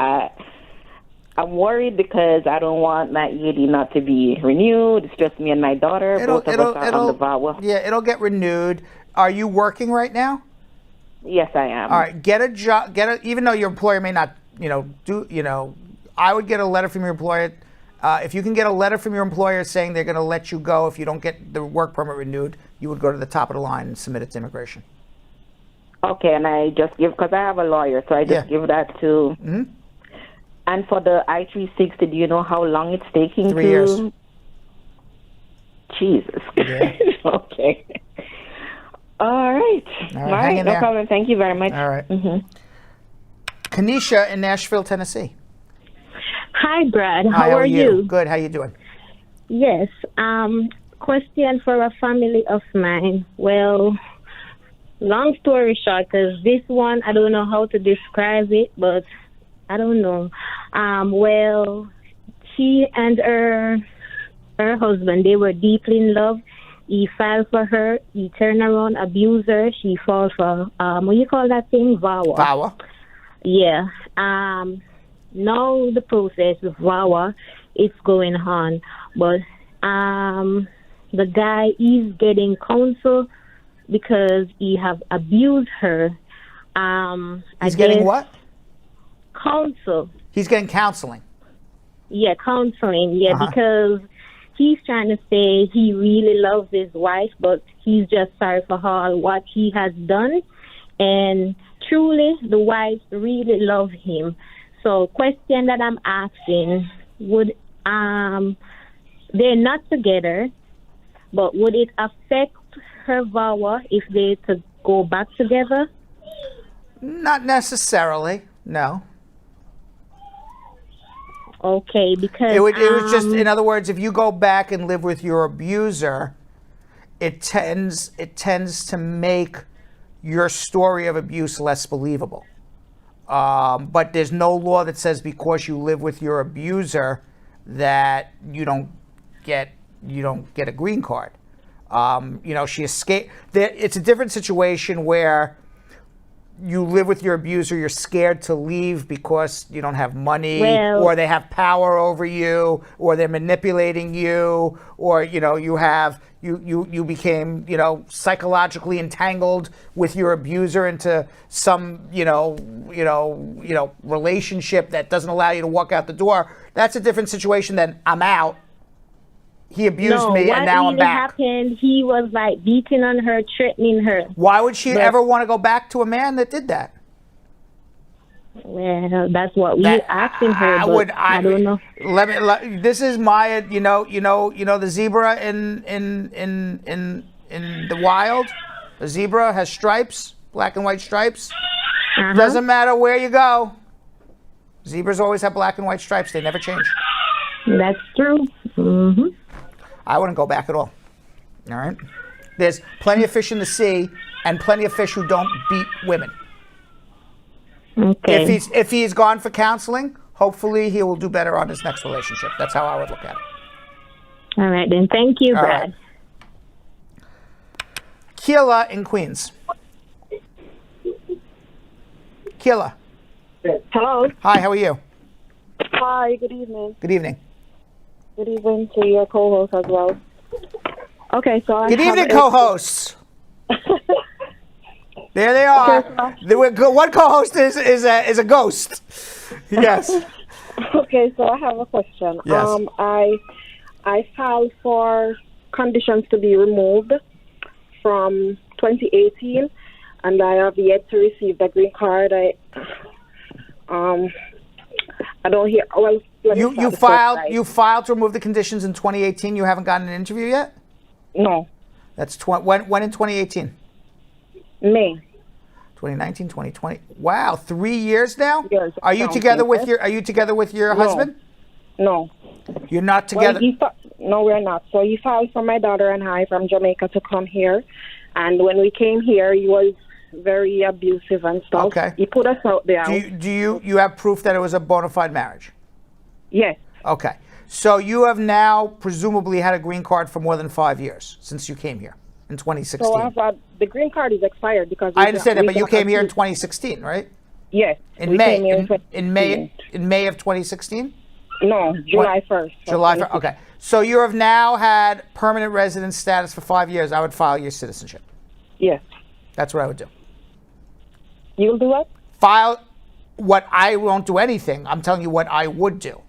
I'm worried because I don't want my EAD not to be renewed. It's just me and my daughter. Both of us are on the VAWA. Yeah, it'll get renewed. Are you working right now? Yes, I am. All right, get a job. Even though your employer may not, I would get a letter from your employer. If you can get a letter from your employer saying they're going to let you go if you don't get the work permit renewed, you would go to the top of the line and submit it to immigration. Okay, and I just give, because I have a lawyer, so I just give that to. And for the I-360, do you know how long it's taking? 3 years. Jesus. Yeah. Okay. All right. All right, hang in no there. problem. Thank you very much. All right. Kanisha in Nashville, Tennessee. Hi, Brad. Hi, How are you? Good. How you doing? Yes. Question for a family of mine. Well, long story short, because this one, I don't know how to describe it, but I don't know. Well, she and her husband, they were deeply in love. He filed for her. He turned around, abused her. She filed for, what do you call that thing? VAWA. VAWA. Yeah. Now the process of VAWA is going on. But the guy is getting counsel because he have abused her. He's getting what? Counsel. He's getting counseling. Yeah, counseling. Yeah, because he's trying to say he really loves his wife, but he's just sorry for all what he has done. And truly, the wife really loves him. So, question that I'm asking: would they're not together, but would it affect her VAWA if they to go back together? Not necessarily. No. Okay, because it was just, in other words, if you go back and live with your abuser, it tends to make your story of abuse less believable. But there's no law that says because you live with your abuser that you don't get a green card. She escaped. It's a different situation where you live with your abuser, you're scared to leave because you don't have money, or they have power over you, or they're manipulating you, or you became psychologically entangled with your abuser into some relationship that doesn't allow you to walk out the door. That's a different situation than I'm out. He abused me and now I'm back. Happened, he was like beating on her, threatening her. Why would she ever want to go back to a man that did that? Well, that's what we asking her. I don't know. This is my, the zebra in the wild. The zebra has stripes, black and white stripes. Doesn't matter where you go. Zebras always have black and white stripes. They never change. That's true. I wouldn't go back at all. All right. There's plenty of fish in the sea and plenty of fish who don't beat women. Okay. If he's gone for counseling, hopefully he will do better on his next relationship. That's how I would look at it. All right, then. Thank you, All Brad. Right. Keila in Queens. Keila. Hello. Hi, how are you? Hi, good evening. Good evening. Good evening to your co-host as well. Okay, so Good evening, co-hosts. There they are. One co-host is a ghost. Yes. Okay, so I have a question. Yes. I filed for conditions to be removed from 2018, and I have yet to receive the green card. I don't hear. Well, you filed to remove the conditions in 2018. You haven't gotten an interview yet? No. That's when in 2018? May. 2019, 2020. Wow, 3 years now? Yes. Are you together with your husband? No. You're not together? No, we're not. So he filed for my daughter and I from Jamaica to come here. And when we came here, he was very abusive and stuff. Okay. He put us out there. Do you have proof that it was a bona fide marriage? Yes. Okay. So you have now presumably had a green card for more than 5 years since you came here in 2016. So the green card is expired because I understand that, but you came here in 2016, right? Yes. In May. In May of 2016? No, July 1st. July 1st. Okay. So you have now had permanent residence status for 5 years. I would file your citizenship. Yes. That's what I would do. You'll do what? File what I won't do anything. I'm telling you what I would do.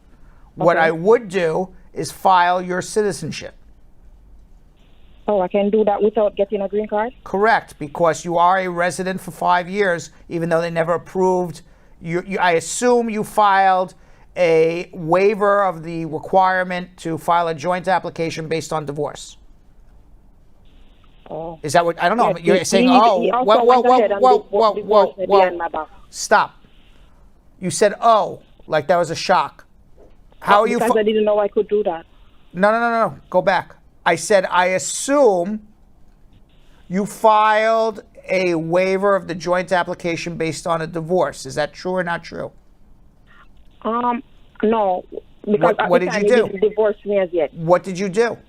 What I would do is file your citizenship. Oh, I can do that without getting a green card? Correct, because you are a resident for 5 years, even though they never approved. I assume you filed a waiver of the requirement to file a joint application based on divorce. Oh. Is that what? I don't know. Yes, You're saying, whoa. Stop. You said, oh, like that was a shock. How are you? Because I didn't know I could do that. No. Go back. I said, I assume you filed a waiver of the joint application based on a divorce. Is that true or not true? No. Because what did you do? He didn't divorce me as yet. What did you do?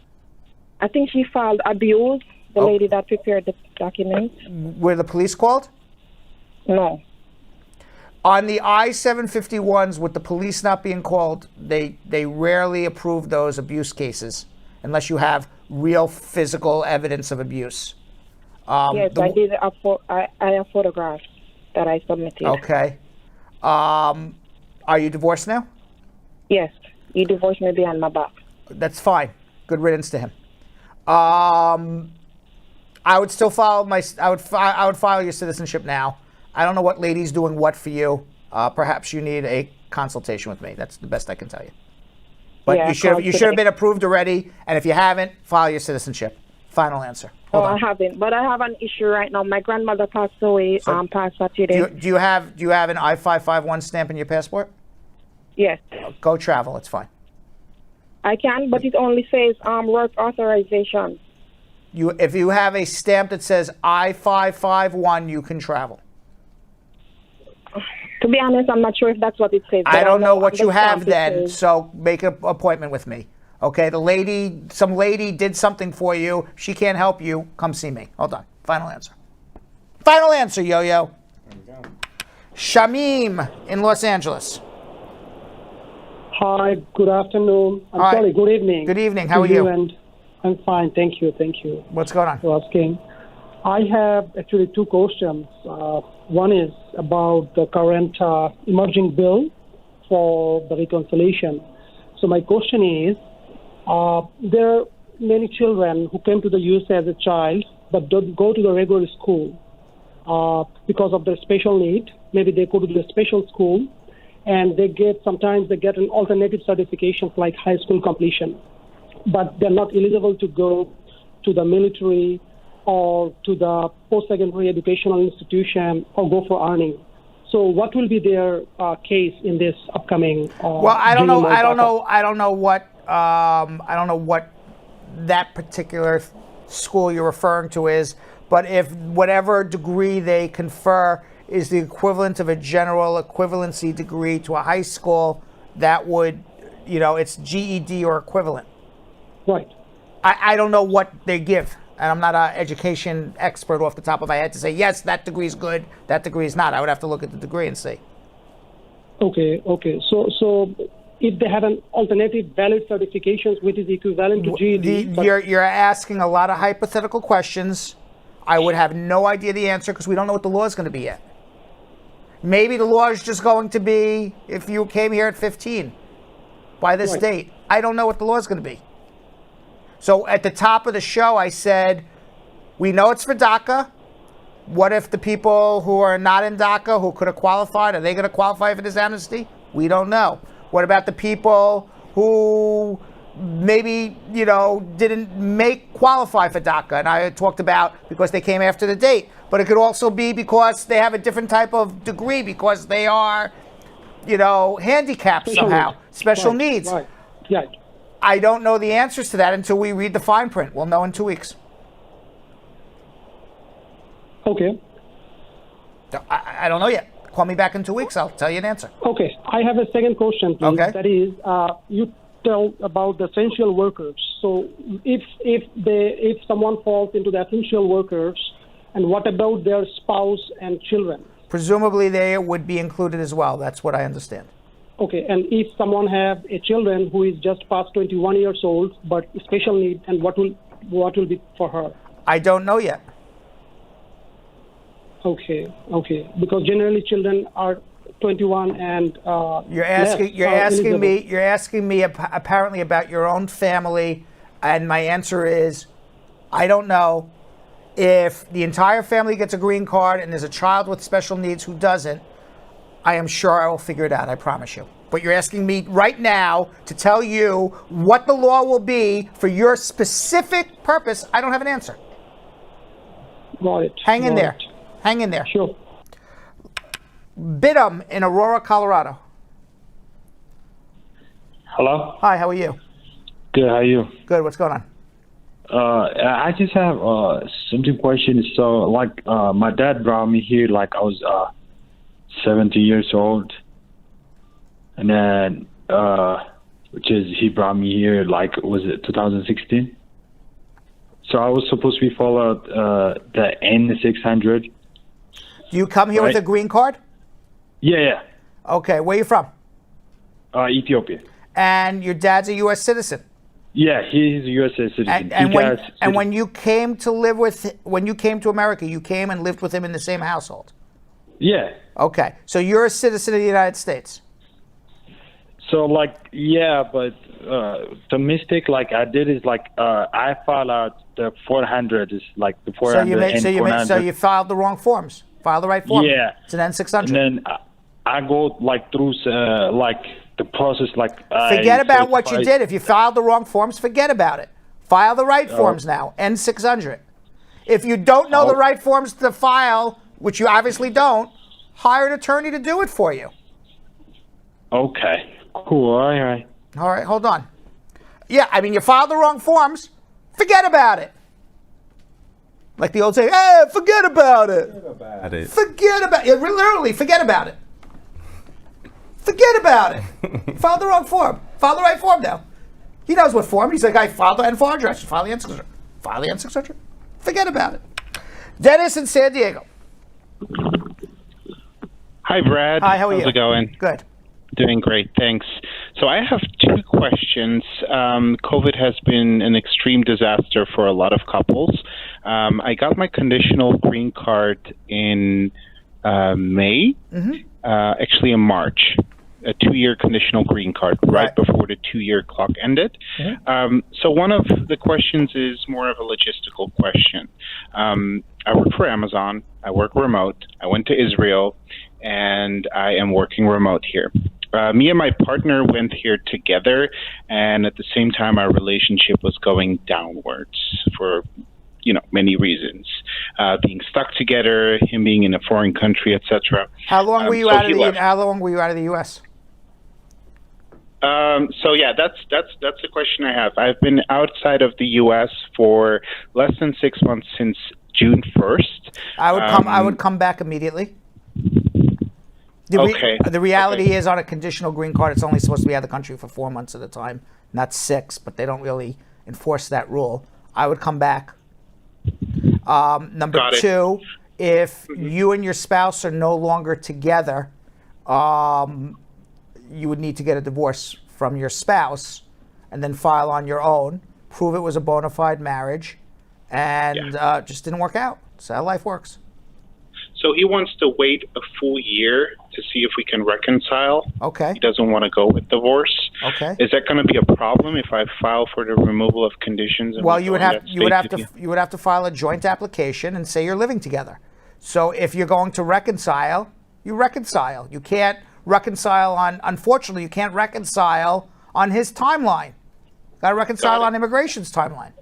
I think she filed abuse, the lady that prepared the documents. Were the police called? No. On the I-751s, with the police not being called, they rarely approve those abuse cases unless you have real physical evidence of abuse. Yes, I did. I have photographs that I submitted. Okay. Are you divorced now? Yes. He divorced me behind my back. That's fine. Good riddance to him. I would still file I would file your citizenship now. I don't know what lady's doing what for you. Perhaps you need a consultation with me. That's the best I can tell you. But yeah, you should have been approved already. And if you haven't, file your citizenship. Final answer. Hold on. I haven't. But I have an issue right now. My grandmother passed away past Saturday. Do you have an I-551 stamp in your passport? Yes. Go travel. It's fine. I can, but it only says work authorization. If you have a stamp that says I-551, you can travel. To be honest, I'm not sure if that's what it says. I don't know what you have then, so make an appointment with me. Okay, some lady did something for you. She can't help you. Come see me. Hold on. Final answer. Final answer, Yo-Yo. Shamim in Los Angeles. Hi, good afternoon. Sorry, good evening. Good evening. How are you? And I'm fine. Thank you. What's going on? For asking. I have actually two questions. One is about the current emerging bill for the reconciliation. So my question is, there are many children who came to the U.S. as a child but don't go to the regular school because of their special need. Maybe they go to the special school and sometimes they get an alternative certifications like high school completion, but they're not eligible to go to the military or to the post-secondary educational institution or go for earning. So what will be their case in this upcoming? Well, I don't know what that particular school you're referring to is, but if whatever degree they confer is the equivalent of a general equivalency degree to a high school, that would, it's GED or equivalent. Right. I don't know what they give. And I'm not an education expert off the top of my head to say, yes, that degree is good, that degree is not. I would have to look at the degree and see. Okay. So if they have an alternative valid certifications which is equivalent to GED... You're asking a lot of hypothetical questions. I would have no idea the answer because we don't know what the law is going to be yet. Maybe the law is just going to be if you came here at 15 by this date. I don't know what the law is going to be. So at the top of the show, I said, we know it's for DACA. What if the people who are not in DACA, who could have qualified, are they going to qualify for this amnesty? We don't know. What about the people who maybe, didn't qualify for DACA? And I talked about because they came after the date. But it could also be because they have a different type of degree, because they are handicapped somehow, special needs. Right. Yeah. I don't know the answers to that until we read the fine print. We'll know in 2 weeks. Okay. I don't know yet. Call me back in 2 weeks. I'll tell you an answer. Okay. I have a second question, please. Okay. That is, you tell about the essential workers. So if someone falls into the essential workers, and what about their spouse and children? Presumably they would be included as well. That's what I understand. Okay, and if someone have a children who is just past 21 years old but special need, and what will be for her? I don't know yet. Okay, because generally children are 21 and you're asking me apparently about your own family, and my answer is I don't know. If the entire family gets a green card and there's a child with special needs who doesn't, I am sure I will figure it out, I promise you. But you're asking me right now to tell you what the law will be for your specific purpose. I don't have an answer. Got it. Hang in there. Hang in there. Sure. Bidham in Aurora, Colorado. Hello? Hi, how are you? Good, how are you? Good, what's going on? I just have something question. So, my dad brought me here like I was 70 years old. And then, he brought me here was it 2016? So I was supposed to be followed the N600. Do you come here with a green card? Yeah. Okay, where are you from? Ethiopia. And your dad's a U.S. citizen? Yeah, he's a U.S. citizen. And when you came to America, you came and lived with him in the same household? Yeah. Okay, so you're a citizen of the United States? So, but the mistake, I did is, I filed out the 400, is the 400 So you filed the wrong forms. File the right form. Yeah. It's an N600. And then I go, through, the process, forget about what you did. If you filed the wrong forms, forget about it. File the right forms now, N600. If you don't know the right forms to file, which you obviously don't, hire an attorney to do it for you. Okay, cool, all right. All right, hold on. Yeah, you filed the wrong forms, forget about it. Like the old saying, hey, forget about it. Forget about it. Literally, forget about it. Forget about it. Filed the wrong form. File the right form now. He knows what form. He's like, I filed the N400. File the N600. File the N600. Forget about it. Dennis in San Diego. Hi, Brad. Hi, how are you? How's it going? Good. Doing great, thanks. So I have two questions. COVID has been an extreme disaster for a lot of couples. I got my conditional green card in May, actually in March. A 2-year conditional green card right before the 2-year clock ended. So one of the questions is more of a logistical question. I work for Amazon. I work remote. I went to Israel, and I am working remote here. Me and my partner went here together, and at the same time, our relationship was going downwards for many reasons. Being stuck together, him being in a foreign country, etc. How long were you out of the U.S.? So yeah, that's the question I have. I've been outside of the U.S. for less than 6 months since June 1st. I would come back immediately. The reality is, on a conditional green card, it's only supposed to be out of the country for 4 months at a time, not 6. But they don't really enforce that rule. I would come back. Number two, if you and your spouse are no longer together, you would need to get a divorce from your spouse and then file on your own, prove it was a bona fide marriage, and just didn't work out. That's how life works. So he wants to wait a full year to see if we can reconcile. Okay. He doesn't want to go with divorce. Okay. Is that going to be a problem if I file for the removal of conditions? Well, you would have to file a joint application and say you're living together. So if you're going to reconcile, you reconcile. You can't reconcile unfortunately, you can't reconcile on his timeline. Got to reconcile on immigration's timeline.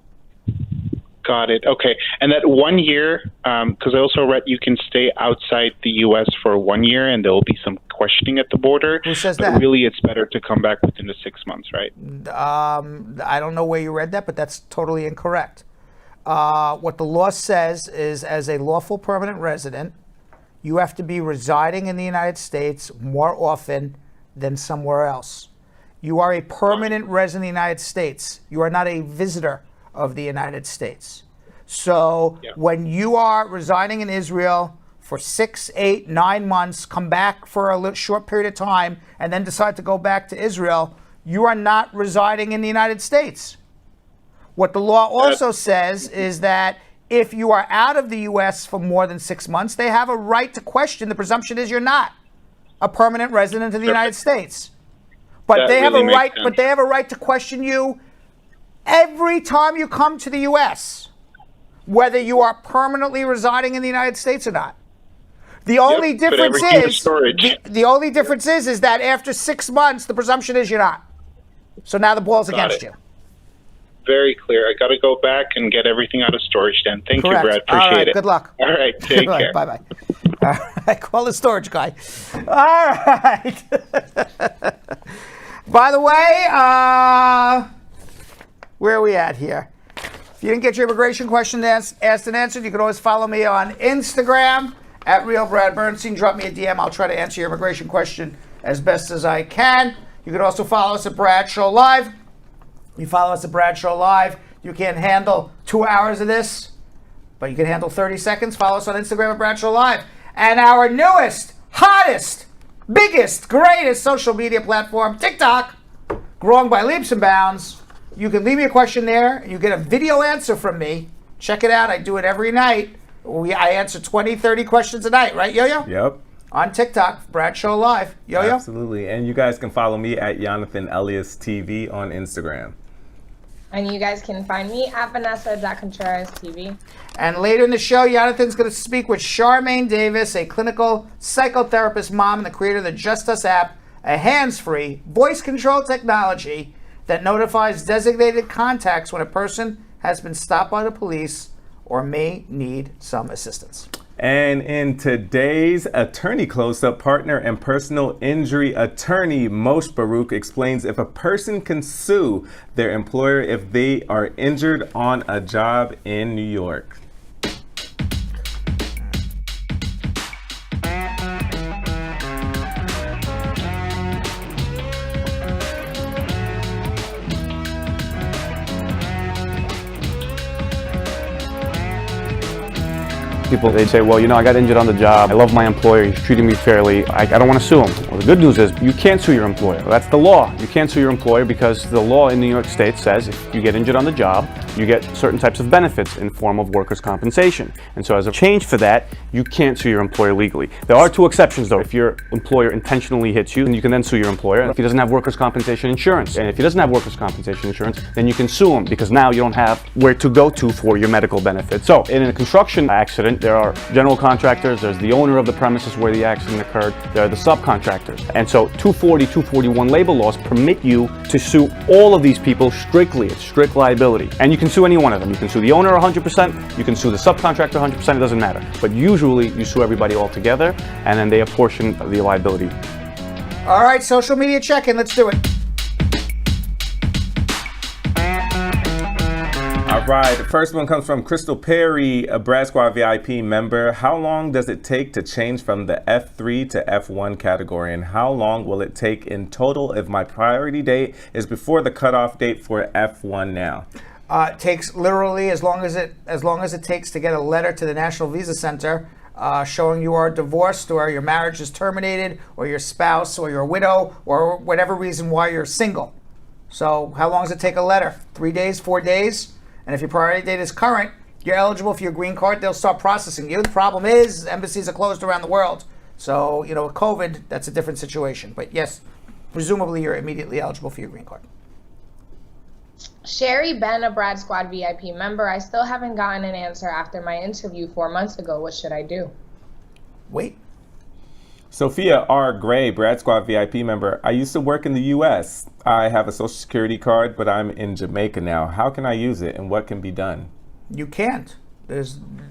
Got it. Okay. And that 1 year, because I also read you can stay outside the U.S. for 1 year, and there will be some questioning at the border. Who says but that? really, it's better to come back within the 6 months, right? I don't know where you read that, but that's totally incorrect. What the law says is, as a lawful permanent resident, you have to be residing in the United States more often than somewhere else. You are a permanent resident of the United States. You are not a visitor of the United States. So when you are residing in Israel for 6, 8, 9 months, come back for a short period of time, and then decide to go back to Israel, you are not residing in the United States. What the law also says is that if you are out of the U.S. for more than 6 months, they have a right to question. The presumption is you're not a permanent resident of the United States. But they have a right. But they have a right to question you every time you come to the U.S., whether you are permanently residing in the United States or not. The only difference is the only difference is that after 6 months, the presumption is you're not. So now the ball's against you. Very clear. I got to go back and get everything out of storage then. Thank you, Brad. Appreciate it. Good luck. All right. Take care. Bye-bye. All right. Call the storage guy. All right. By the way, where are we at here? If you didn't get your immigration question asked and answered, you can always follow me on Instagram at @RealBradBernstein. Drop me a DM. I'll try to answer your immigration question as best as I can. You can also follow us at Brad Show Live. You follow us at Brad Show Live. You can't handle 2 hours of this, but you can handle 30 seconds. Follow us on Instagram at Brad Show Live. And our newest, hottest, biggest, greatest social media platform, TikTok, growing by leaps and bounds. You can leave me a question there, and you get a video answer from me. Check it out. I do it every night. I answer 20, 30 questions a night, right, Yo-Yo? Yep. On TikTok, Brad Show Live. Yo-Yo? Absolutely. And you guys can follow me at Jonathan Elias TV on Instagram. And you guys can find me at Vanessa.ContrerasTV. And later in the show, Jonathan's going to speak with Charmine Davis, a clinical psychotherapist mom and the creator of the Just Us app, a hands-free, voice-controlled technology that notifies designated contacts when a person has been stopped by the police or may need some assistance. And in today's Attorney Close-Up, partner and personal injury attorney Moshe Baruch explains if a person can sue their employer if they are injured on a job in New York. People, they say, well, you know, I got injured on the job. I love my employer. He's treating me fairly. I don't want to sue him. Well, the good news is you can't sue your employer. Well, that's the law. You can't sue your employer because the law in New York State says if you get injured on the job, you get certain types of benefits in form of workers' compensation. And so as a change for that, you can't sue your employer legally. There are two exceptions, though. If your employer intentionally hits you, then you can then sue your employer if he doesn't have workers' compensation insurance. And if he doesn't have workers' compensation insurance, then you can sue him because now you don't have where to go to for your medical benefits. So in a construction accident, there are general contractors, there's the owner of the premises where the accident occurred, there are the subcontractors. And so 240, 241 labor laws permit you to sue all of these people strictly. It's strict liability. And you can sue any one of them. You can sue the owner 100%, you can sue the subcontractor 100%, it doesn't matter. But usually you sue everybody all together and then they apportion the liability. All right, social media check-in, let's do it. All right, the first one comes from Crystal Perry, a Brad Squad VIP member. How long does it take to change from the F3 to F1 category, and how long will it take in total if my priority date is before the cutoff date for F1 now? It takes literally as long as it takes to get a letter to the National Visa Center showing you are divorced or your marriage is terminated or your spouse or your widow or whatever reason why you're single. So how long does it take a letter? 3 days, 4 days? And if your priority date is current, you're eligible for your green card. They'll start processing you. The problem is embassies are closed around the world. So, you know, with COVID, that's a different situation. But yes, presumably you're immediately eligible for your green card. Sherry Ben, a Brad Squad VIP member. I still haven't gotten an answer after my interview 4 months ago. What should I do? Wait. Sophia R. Gray, Brad Squad VIP member. I used to work in the U.S. I have a Social Security card, but I'm in Jamaica now. How can I use it, and what can be done? You can't.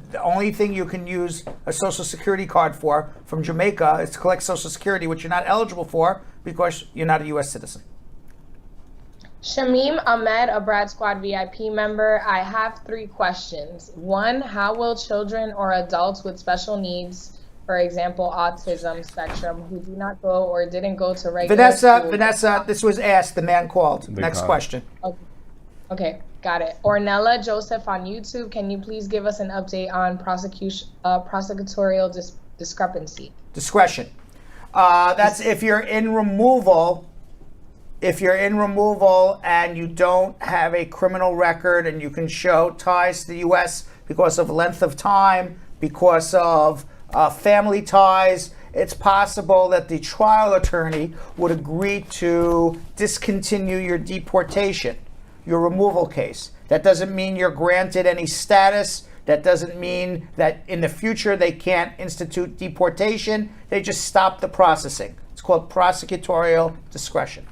The only thing you can use a Social Security card for from Jamaica is to collect Social Security, which you're not eligible for because you're not a U.S. citizen. Shamim Ahmed, a Brad Squad VIP member. I have 3 questions. 1, how will children or adults with special needs, for example, autism spectrum, who do not go or didn't go to regular school... Vanessa, this was asked. The man called. Next question. Okay, got it. Ornella Joseph on YouTube, can you please give us an update on prosecutorial discrepancy? Discretion. That's if you're in removal. If you're in removal and you don't have a criminal record and you can show ties to the U.S. because of length of time, because of family ties, it's possible that the trial attorney would agree to discontinue your deportation, your removal case. That doesn't mean you're granted any status. That doesn't mean that in the future they can't institute deportation. They just stop the processing. It's called prosecutorial discretion.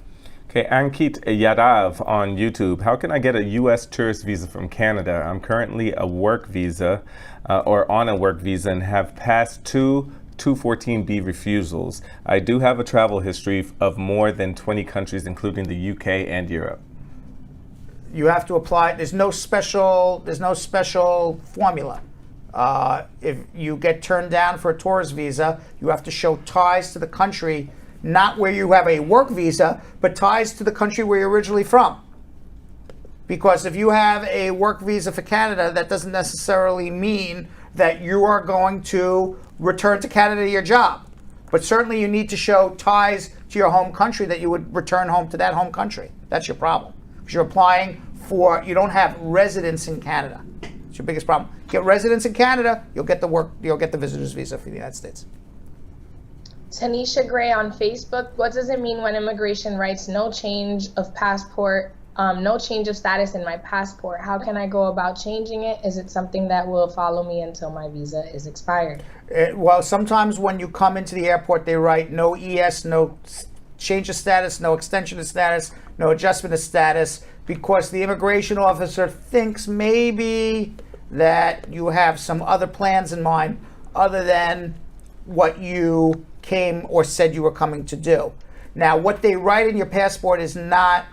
Okay, Ankit Yadav on YouTube. How can I get a U.S. tourist visa from Canada? I'm currently a work visa or on a work visa and have passed 2 214B refusals. I do have a travel history of more than 20 countries, including the UK and Europe. You have to apply. There's no special formula. If you get turned down for a tourist visa, you have to show ties to the country, not where you have a work visa, but ties to the country where you're originally from. Because if you have a work visa for Canada, that doesn't necessarily mean that you are going to return to Canada to your job. But certainly you need to show ties to your home country, that you would return home to that home country. That's your problem. Because you're applying for, you don't have residence in Canada. It's your biggest problem. Get residence in Canada, you'll get the visitor's visa for the United States. Tanisha Gray on Facebook. What does it mean when immigration writes no change of passport, no change of status in my passport? How can I go about changing it? Is it something that will follow me until my visa is expired? Well, sometimes when you come into the airport, they write no ES, no change of status, no extension of status, no adjustment of status, because the immigration officer thinks maybe that you have some other plans in mind other than what you came or said you were coming to do. Now, what they write in your passport is not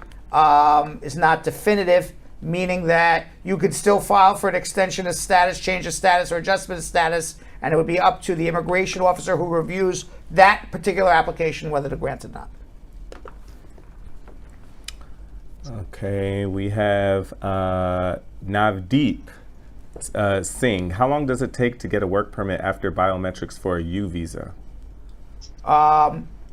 definitive, meaning that you could still file for an extension of status, change of status, or adjustment of status, and it would be up to the immigration officer who reviews that particular application whether to grant it or not. Okay, we have Navdeep Singh. How long does it take to get a work permit after biometrics for a U visa?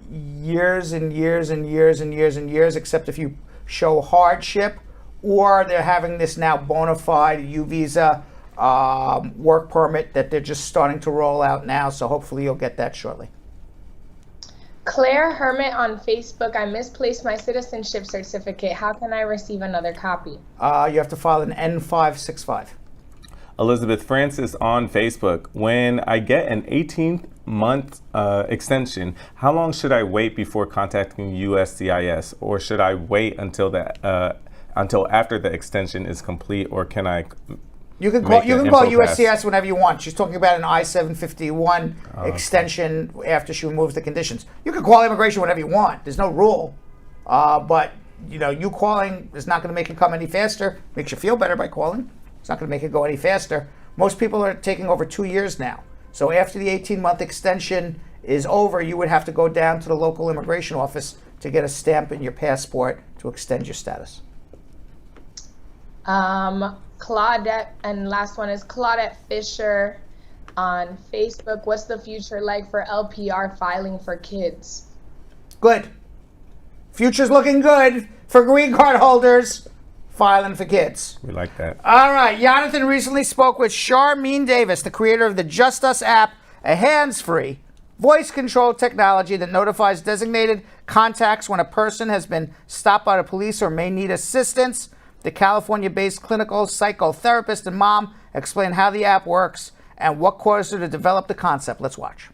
Years and years and years and years and years, except if you show hardship, or they're having this now bona fide U visa work permit that they're just starting to roll out now. So hopefully you'll get that shortly. Claire Hermit on Facebook. I misplaced my citizenship certificate. How can I receive another copy? You have to file an N565. Elizabeth Francis on Facebook. When I get an 18-month extension, how long should I wait before contacting USCIS, or should I wait until after the extension is complete, or can I? You can call USCIS whenever you want. She's talking about an I-751 extension after she removes the conditions. You can call immigration whenever you want. There's no rule, but you calling is not going to make it come any faster. Makes you feel better by calling. It's not going to make it go any faster. Most people are taking over 2 years now. So after the 18-month extension is over, you would have to go down to the local immigration office to get a stamp in your passport to extend your status. Claudette, and last one is Claudette Fisher on Facebook. What's the future like for LPR filing for kids? Good. Future's looking good for green card holders filing for kids. We like that. All right. Jonathan recently spoke with Charmine Davis, the creator of the Just Us app, a hands-free, voice-controlled technology that notifies designated contacts when a person has been stopped by the police or may need assistance. The California-based clinical psychotherapist and mom explain how the app works and what caused her to develop the concept. Let's watch.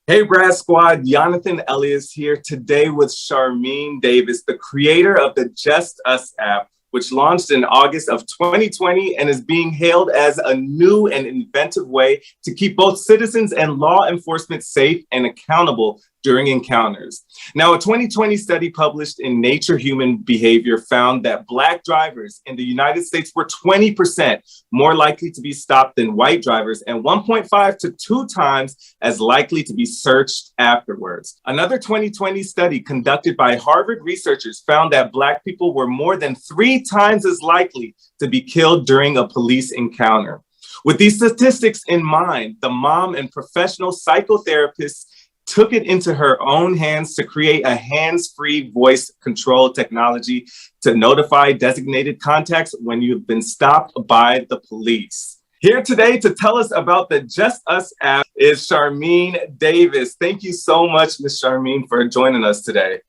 Hey, Brad Squad. Jonathan Elias here today with Charmine Davis, the creator of the Just Us app, which launched in August of 2020 and is being hailed as a new and inventive way to keep both citizens and law enforcement safe and accountable during encounters. Now, a 2020 study published in Nature Human Behavior found that Black drivers in the United States were 20% more likely to be stopped than white drivers and 1.5 to 2 times as likely to be searched afterwards. Another 2020 study conducted by Harvard researchers found that Black people were more than 3 times as likely to be killed during a police encounter. With these statistics in mind, the mom and professional psychotherapist took it into her own hands to create a hands-free voice control technology to notify designated contacts when you've been stopped by the police. Here today to tell us about the Just Us app is Charmine Davis. Thank you so much, Ms. Charmine, for joining us today.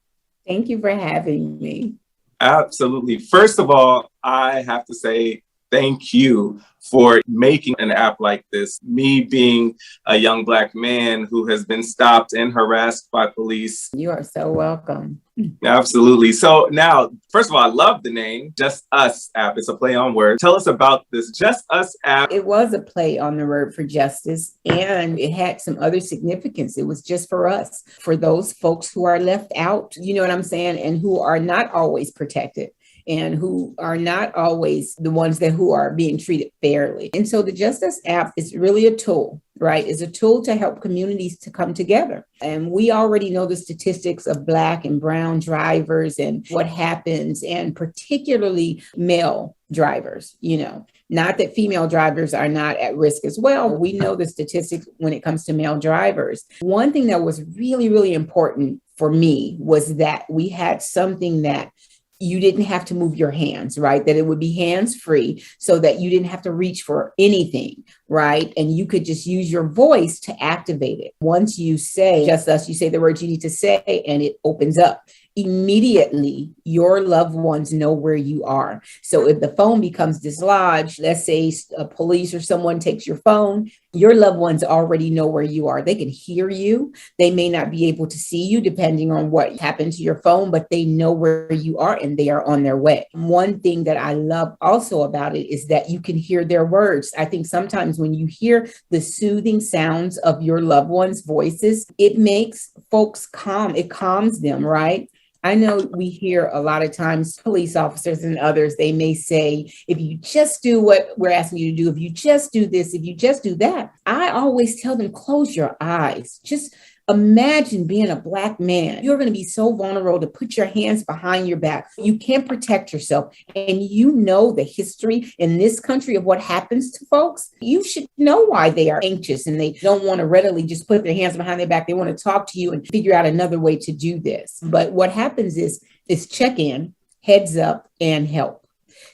Thank you for having me. Absolutely. First of all, I have to say thank you for making an app like this. Me being a young Black man who has been stopped and harassed by police. You are so welcome. Absolutely. So now, first of all, I love the name Just Us app. It's a play on words. Tell us about this Just Us app. It was a play on the word for justice, and it had some other significance. It was just for us, for those folks who are left out, you know what I'm saying, and who are not always protected, and who are not always the ones who are being treated fairly. And so the Just Us app is really a tool, right? It's a tool to help communities to come together. And we already know the statistics of Black and brown drivers and what happens, and particularly male drivers, you know. Not that female drivers are not at risk as well. We know the statistics when it comes to male drivers. One thing that was really, really important for me was that we had something that you didn't have to move your hands, right? That it would be hands-free so that you didn't have to reach for anything, right? And you could just use your voice to activate it. Once you say Just Us, you say the words you need to say, and it opens up. Immediately, your loved ones know where you are. So if the phone becomes dislodged, let's say a police or someone takes your phone, your loved ones already know where you are. They can hear you. They may not be able to see you depending on what happened to your phone, but they know where you are and they are on their way. One thing that I love also about it is that you can hear their words. I think sometimes when you hear the soothing sounds of your loved ones' voices, it makes folks calm. It calms them, right? I know we hear a lot of times police officers and others, they may say, if you just do what we're asking you to do, if you just do this, if you just do that, I always tell them, close your eyes. Just imagine being a Black man. You're going to be so vulnerable to put your hands behind your back. You can't protect yourself. And you know the history in this country of what happens to folks. You should know why they are anxious and they don't want to readily just put their hands behind their back. They want to talk to you and figure out another way to do this. But what happens is check in, heads up, and help.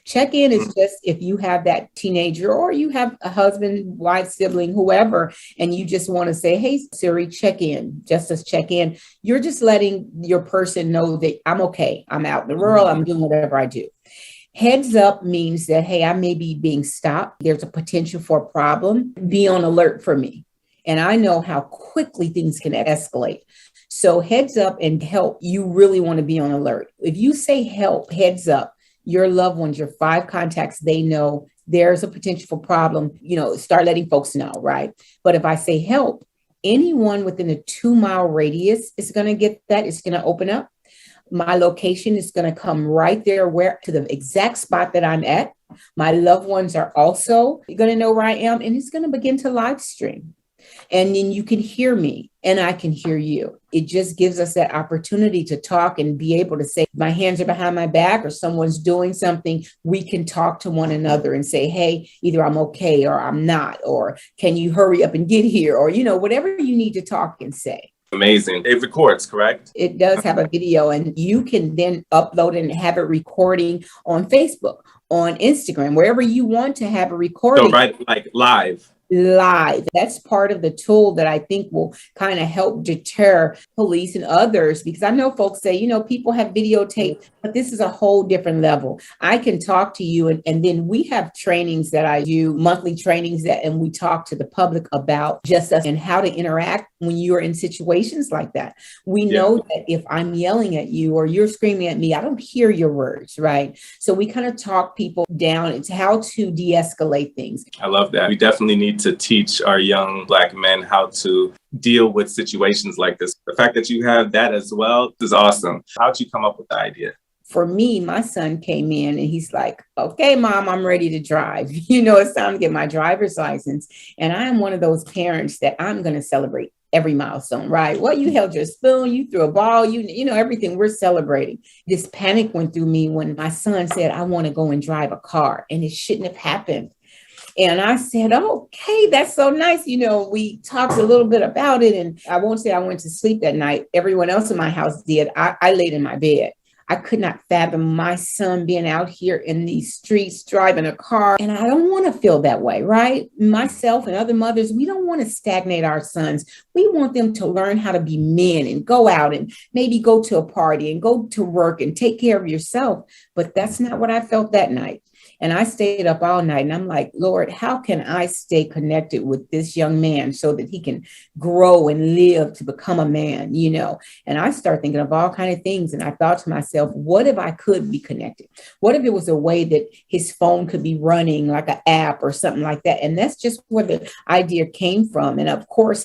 Check-in is just if you have that teenager or you have a husband, wife, sibling, whoever, and you just want to say, hey, Siri, check in, Just Us check in. You're just letting your person know that I'm okay. I'm out in the rural. I'm doing whatever I do. Heads up means that, hey, I may be being stopped. There's a potential for a problem. Be on alert for me. And I know how quickly things can escalate. So heads up and help, you really want to be on alert. If you say help, heads up, your loved ones, your 5 contacts, they know there's a potential for problem, you know, start letting folks know, right? But if I say help, anyone within a 2-mile radius is going to get that. It's going to open up. My location is going to come right there to the exact spot that I'm at. My loved ones are also going to know where I am, and it's going to begin to live stream. And then you can hear me and I can hear you. It just gives us that opportunity to talk and be able to say, my hands are behind my back or someone's doing something. We can talk to one another and say, hey, either I'm okay or I'm not, or can you hurry up and get here? Or, you know, whatever you need to talk and say. Amazing. It records, correct? It does have a video, and you can then upload it and have it recording on Facebook, on Instagram, wherever you want to have a recording. So, right, like live. That's part of the tool that I think will kind of help deter police and others, because I know folks say, you know, people have videotape, but this is a whole different level. I can talk to you, and then we have trainings that I do, monthly trainings and we talk to the public about Just Us and how to interact when you're in situations like that. We know that if I'm yelling at you or you're screaming at me, I don't hear your words, right? So we kind of talk people down into how to de-escalate things. I love that. We definitely need to teach our young Black men how to deal with situations like this. The fact that you have that as well is awesome. How'd you come up with the idea? For me, my son came in and he's like, okay, Mom, I'm ready to drive. It's time to get my driver's license. And I am one of those parents that I'm going to celebrate every milestone, right? Well, you held your spoon, you threw a ball, you know, everything we're celebrating. This panic went through me when my son said, I want to go and drive a car, and it shouldn't have happened. And I said, okay, that's so nice. We talked a little bit about it, and I won't say I went to sleep that night. Everyone else in my house did. I laid in my bed. I could not fathom my son being out here in these streets driving a car. And I don't want to feel that way, right? Myself and other mothers, we don't want to stagnate our sons. We want them to learn how to be men and go out and maybe go to a party and go to work and take care of yourself. But that's not what I felt that night. And I stayed up all night and I'm like, Lord, how can I stay connected with this young man so that he can grow and live to become a man, And I started thinking of all kinds of things. And I thought to myself, what if I could be connected? What if it was a way that his phone could be running like an app or something like that? And that's just where the idea came from. And of course,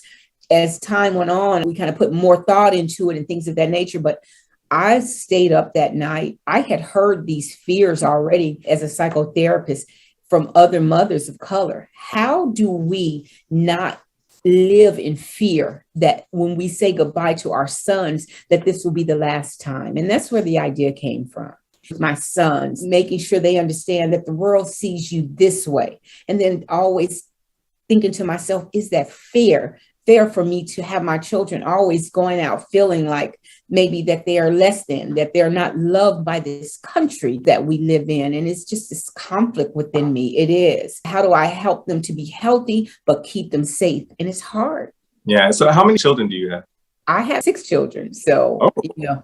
as time went on, we kind of put more thought into it and things of that nature. But I stayed up that night. I had heard these fears already as a psychotherapist from other mothers of color. How do we not live in fear that when we say goodbye to our sons, that this will be the last time? And that's where the idea came from. My sons, making sure they understand that the world sees you this way. And then always thinking to myself, is that fair for me to have my children always going out feeling like maybe that they are less than, that they're not loved by this country that we live in? And it's just this conflict within me. It is. How do I help them to be healthy, but keep them safe? And it's hard. Yeah. So how many children do you have? I have 6 children. So,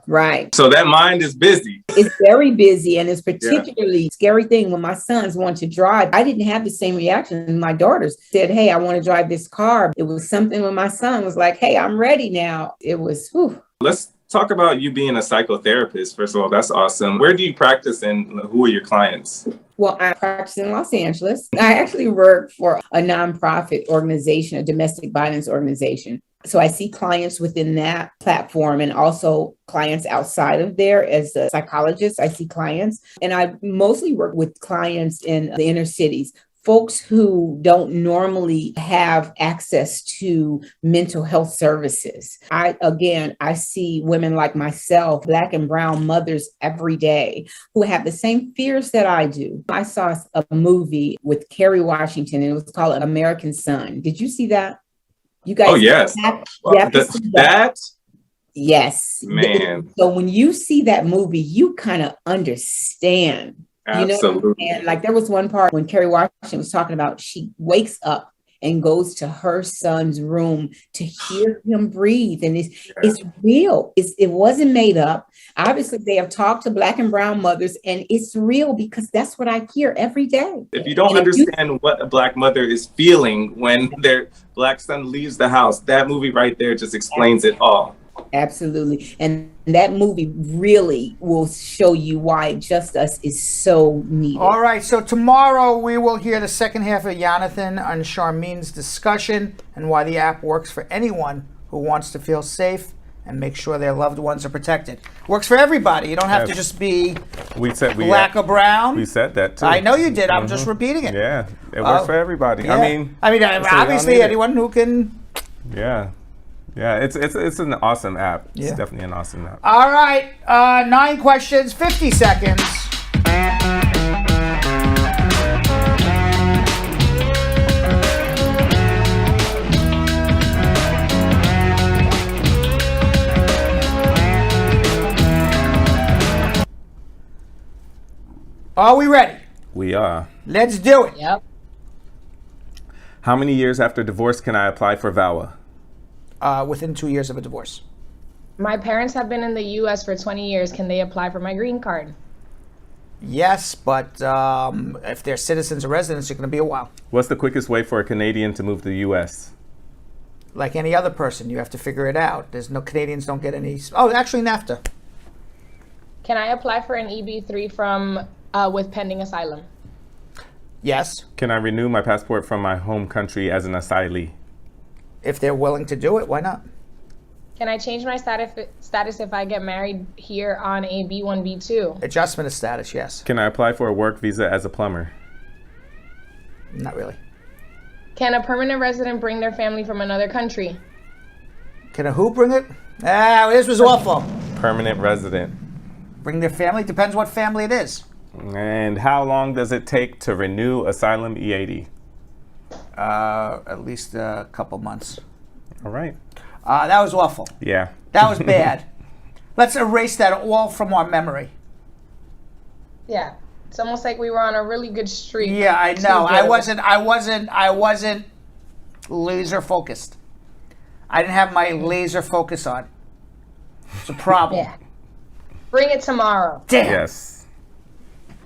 right. So that mind is busy. It's very busy. And it's particularly scary thing when my sons want to drive. I didn't have the same reaction. My daughters said, hey, I want to drive this car. It was something when my son was like, hey, I'm ready now. It was, whew. Let's talk about you being a psychotherapist. First of all, that's awesome. Where do you practice and who are your clients? Well, I practice in Los Angeles. I actually work for a nonprofit organization, a domestic violence organization. So I see clients within that platform and also clients outside of there. As a psychologist, I see clients, and I mostly work with clients in the inner cities, folks who don't normally have access to mental health services. I see women like myself, Black and brown mothers every day who have the same fears that I do. I saw a movie with Kerry Washington, and it was called American Son. Did you see that? You guys? Oh, yes. That? Yes. Man. So when you see that movie, you kind of understand. Absolutely. And like there was one part when Kerry Washington was talking about she wakes up and goes to her son's room to hear him breathe. And it's real. It wasn't made up. Obviously, they have talked to Black and brown mothers, and it's real because that's what I hear every day. If you don't understand what a Black mother is feeling when their Black son leaves the house, that movie right there just explains it all. Absolutely. And that movie really will show you why Just Us is so needed. All right. So tomorrow we will hear the second half of Jonathan on Charmine's discussion and why the app works for anyone who wants to feel safe and make sure their loved ones are protected. Works for everybody. You don't have to just be Black or brown. We said that too. I know you did. I'm just repeating it. Yeah. It works for everybody. Yeah. I mean, obviously anyone who can. Yeah. Yeah, it's an awesome app. It's definitely an awesome app. All right, 9 questions, 50 seconds. Are we ready? We are. Let's do it. Yep. How many years after divorce can I apply for VAWA? Within 2 years of a divorce. My parents have been in the U.S. for 20 years. Can they apply for my green card? Yes, but if they're citizens or residents, it's going to be a while. What's the quickest way for a Canadian to move to the U.S.? Like any other person, you have to figure it out. There's no Canadians don't get any. Oh, actually, NAFTA. Can I apply for an EB3 from with pending asylum? Yes. Can I renew my passport from my home country as an asylee? If they're willing to do it, why not? Can I change my status if I get married here on a B1, B2? Adjustment of status, yes. Can I apply for a work visa as a plumber? Not really. Can a permanent resident bring their family from another country? Can a who bring it? Ah, this was awful. Permanent resident. Bring their family? Depends what family it is. And how long does it take to renew asylum EAD? At least a couple months. All right. That was awful. Yeah. That was bad. Let's erase that all from our memory. Yeah. It's almost like we were on a really good streak. Yeah, I know. I wasn't laser focused. I didn't have my laser focus on. It's a problem. Yeah. Bring it tomorrow. Damn. Yes.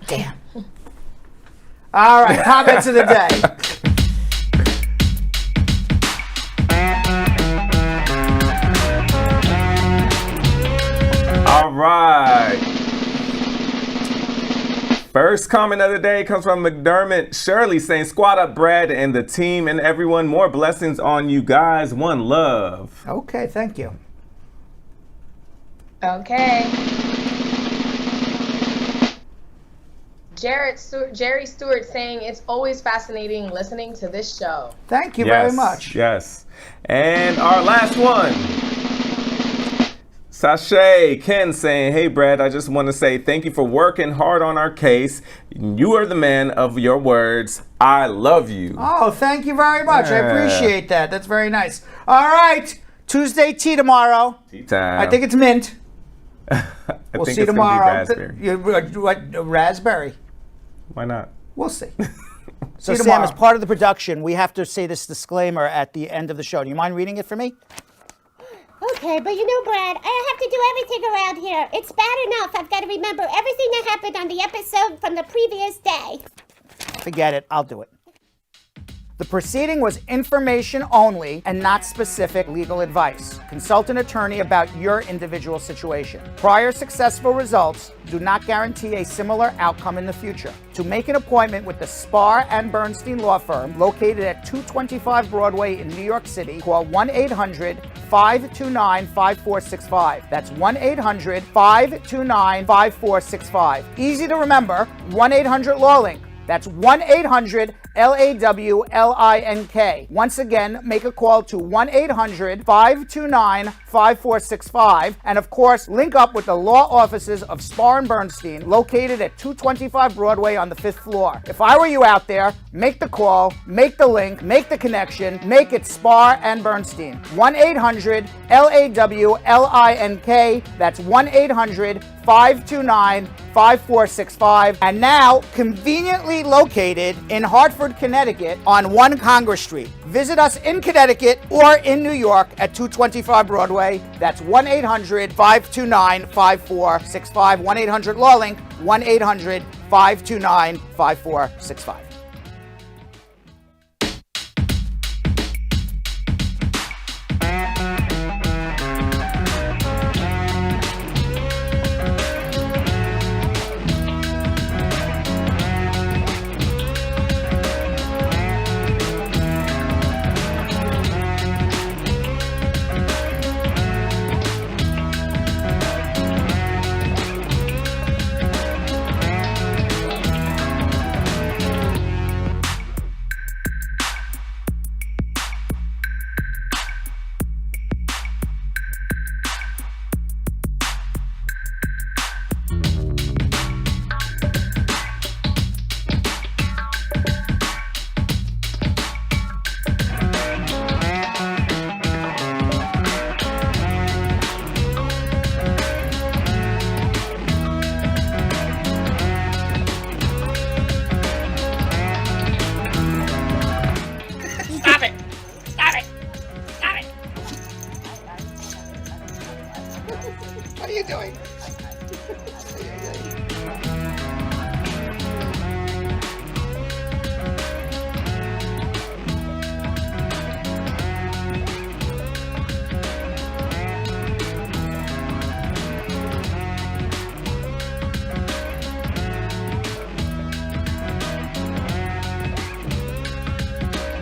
Damn. All right, comments of the day. All right. First comment of the day comes from McDermott Shirley saying, "Squad up, Brad and the team and everyone. More blessings on you guys. One love." Okay, thank you. Okay. Jerry Stewart saying, "It's always fascinating listening to this show." Thank you very much. Yes. And our last one. Sashay Ken saying, "Hey Brad, I just want to say thank you for working hard on our case. You are the man of your words. I love you." Oh, thank you very much. I Yeah. appreciate that. That's very nice. All right, Tuesday tea tomorrow. Tea time. I think it's mint. I We'll think see it's tomorrow. Gonna be raspberry. What, raspberry? Why not? We'll see. So See Sam, tomorrow. as part of the production, we have to say this disclaimer at the end of the show. Do you mind reading it for me? Okay, but you know, Brad, I have to do everything around here. It's bad enough I've got to remember everything that happened on the episode from the previous day. Forget it. I'll do it. The proceeding was information only and not specific legal advice. Consult an attorney about your individual situation. Prior successful results do not guarantee a similar outcome in the future. To make an appointment with the Spar and Bernstein law firm located at 225 Broadway in New York City, call 1-800-529-5465. That's 1-800-529-5465. Easy to remember, 1-800-LAWLINK. That's 1-800-LAWLINK. Once again, make a call to 1-800-529-5465. And of course, link up with the law offices of Spar and Bernstein, located at 225 Broadway on the 5th floor. If I were you out there, make the call, make the link, make the connection, make it Spar and Bernstein. 1-800-LAWLINK. That's 1-800-529-5465. And now, conveniently located in Hartford, Connecticut on 1 Congress Street. Visit us in Connecticut or in New York at 225 Broadway. That's 1-800-529-5465. 1-800-LAWLINK. 1-800-529-5465. What are you doing?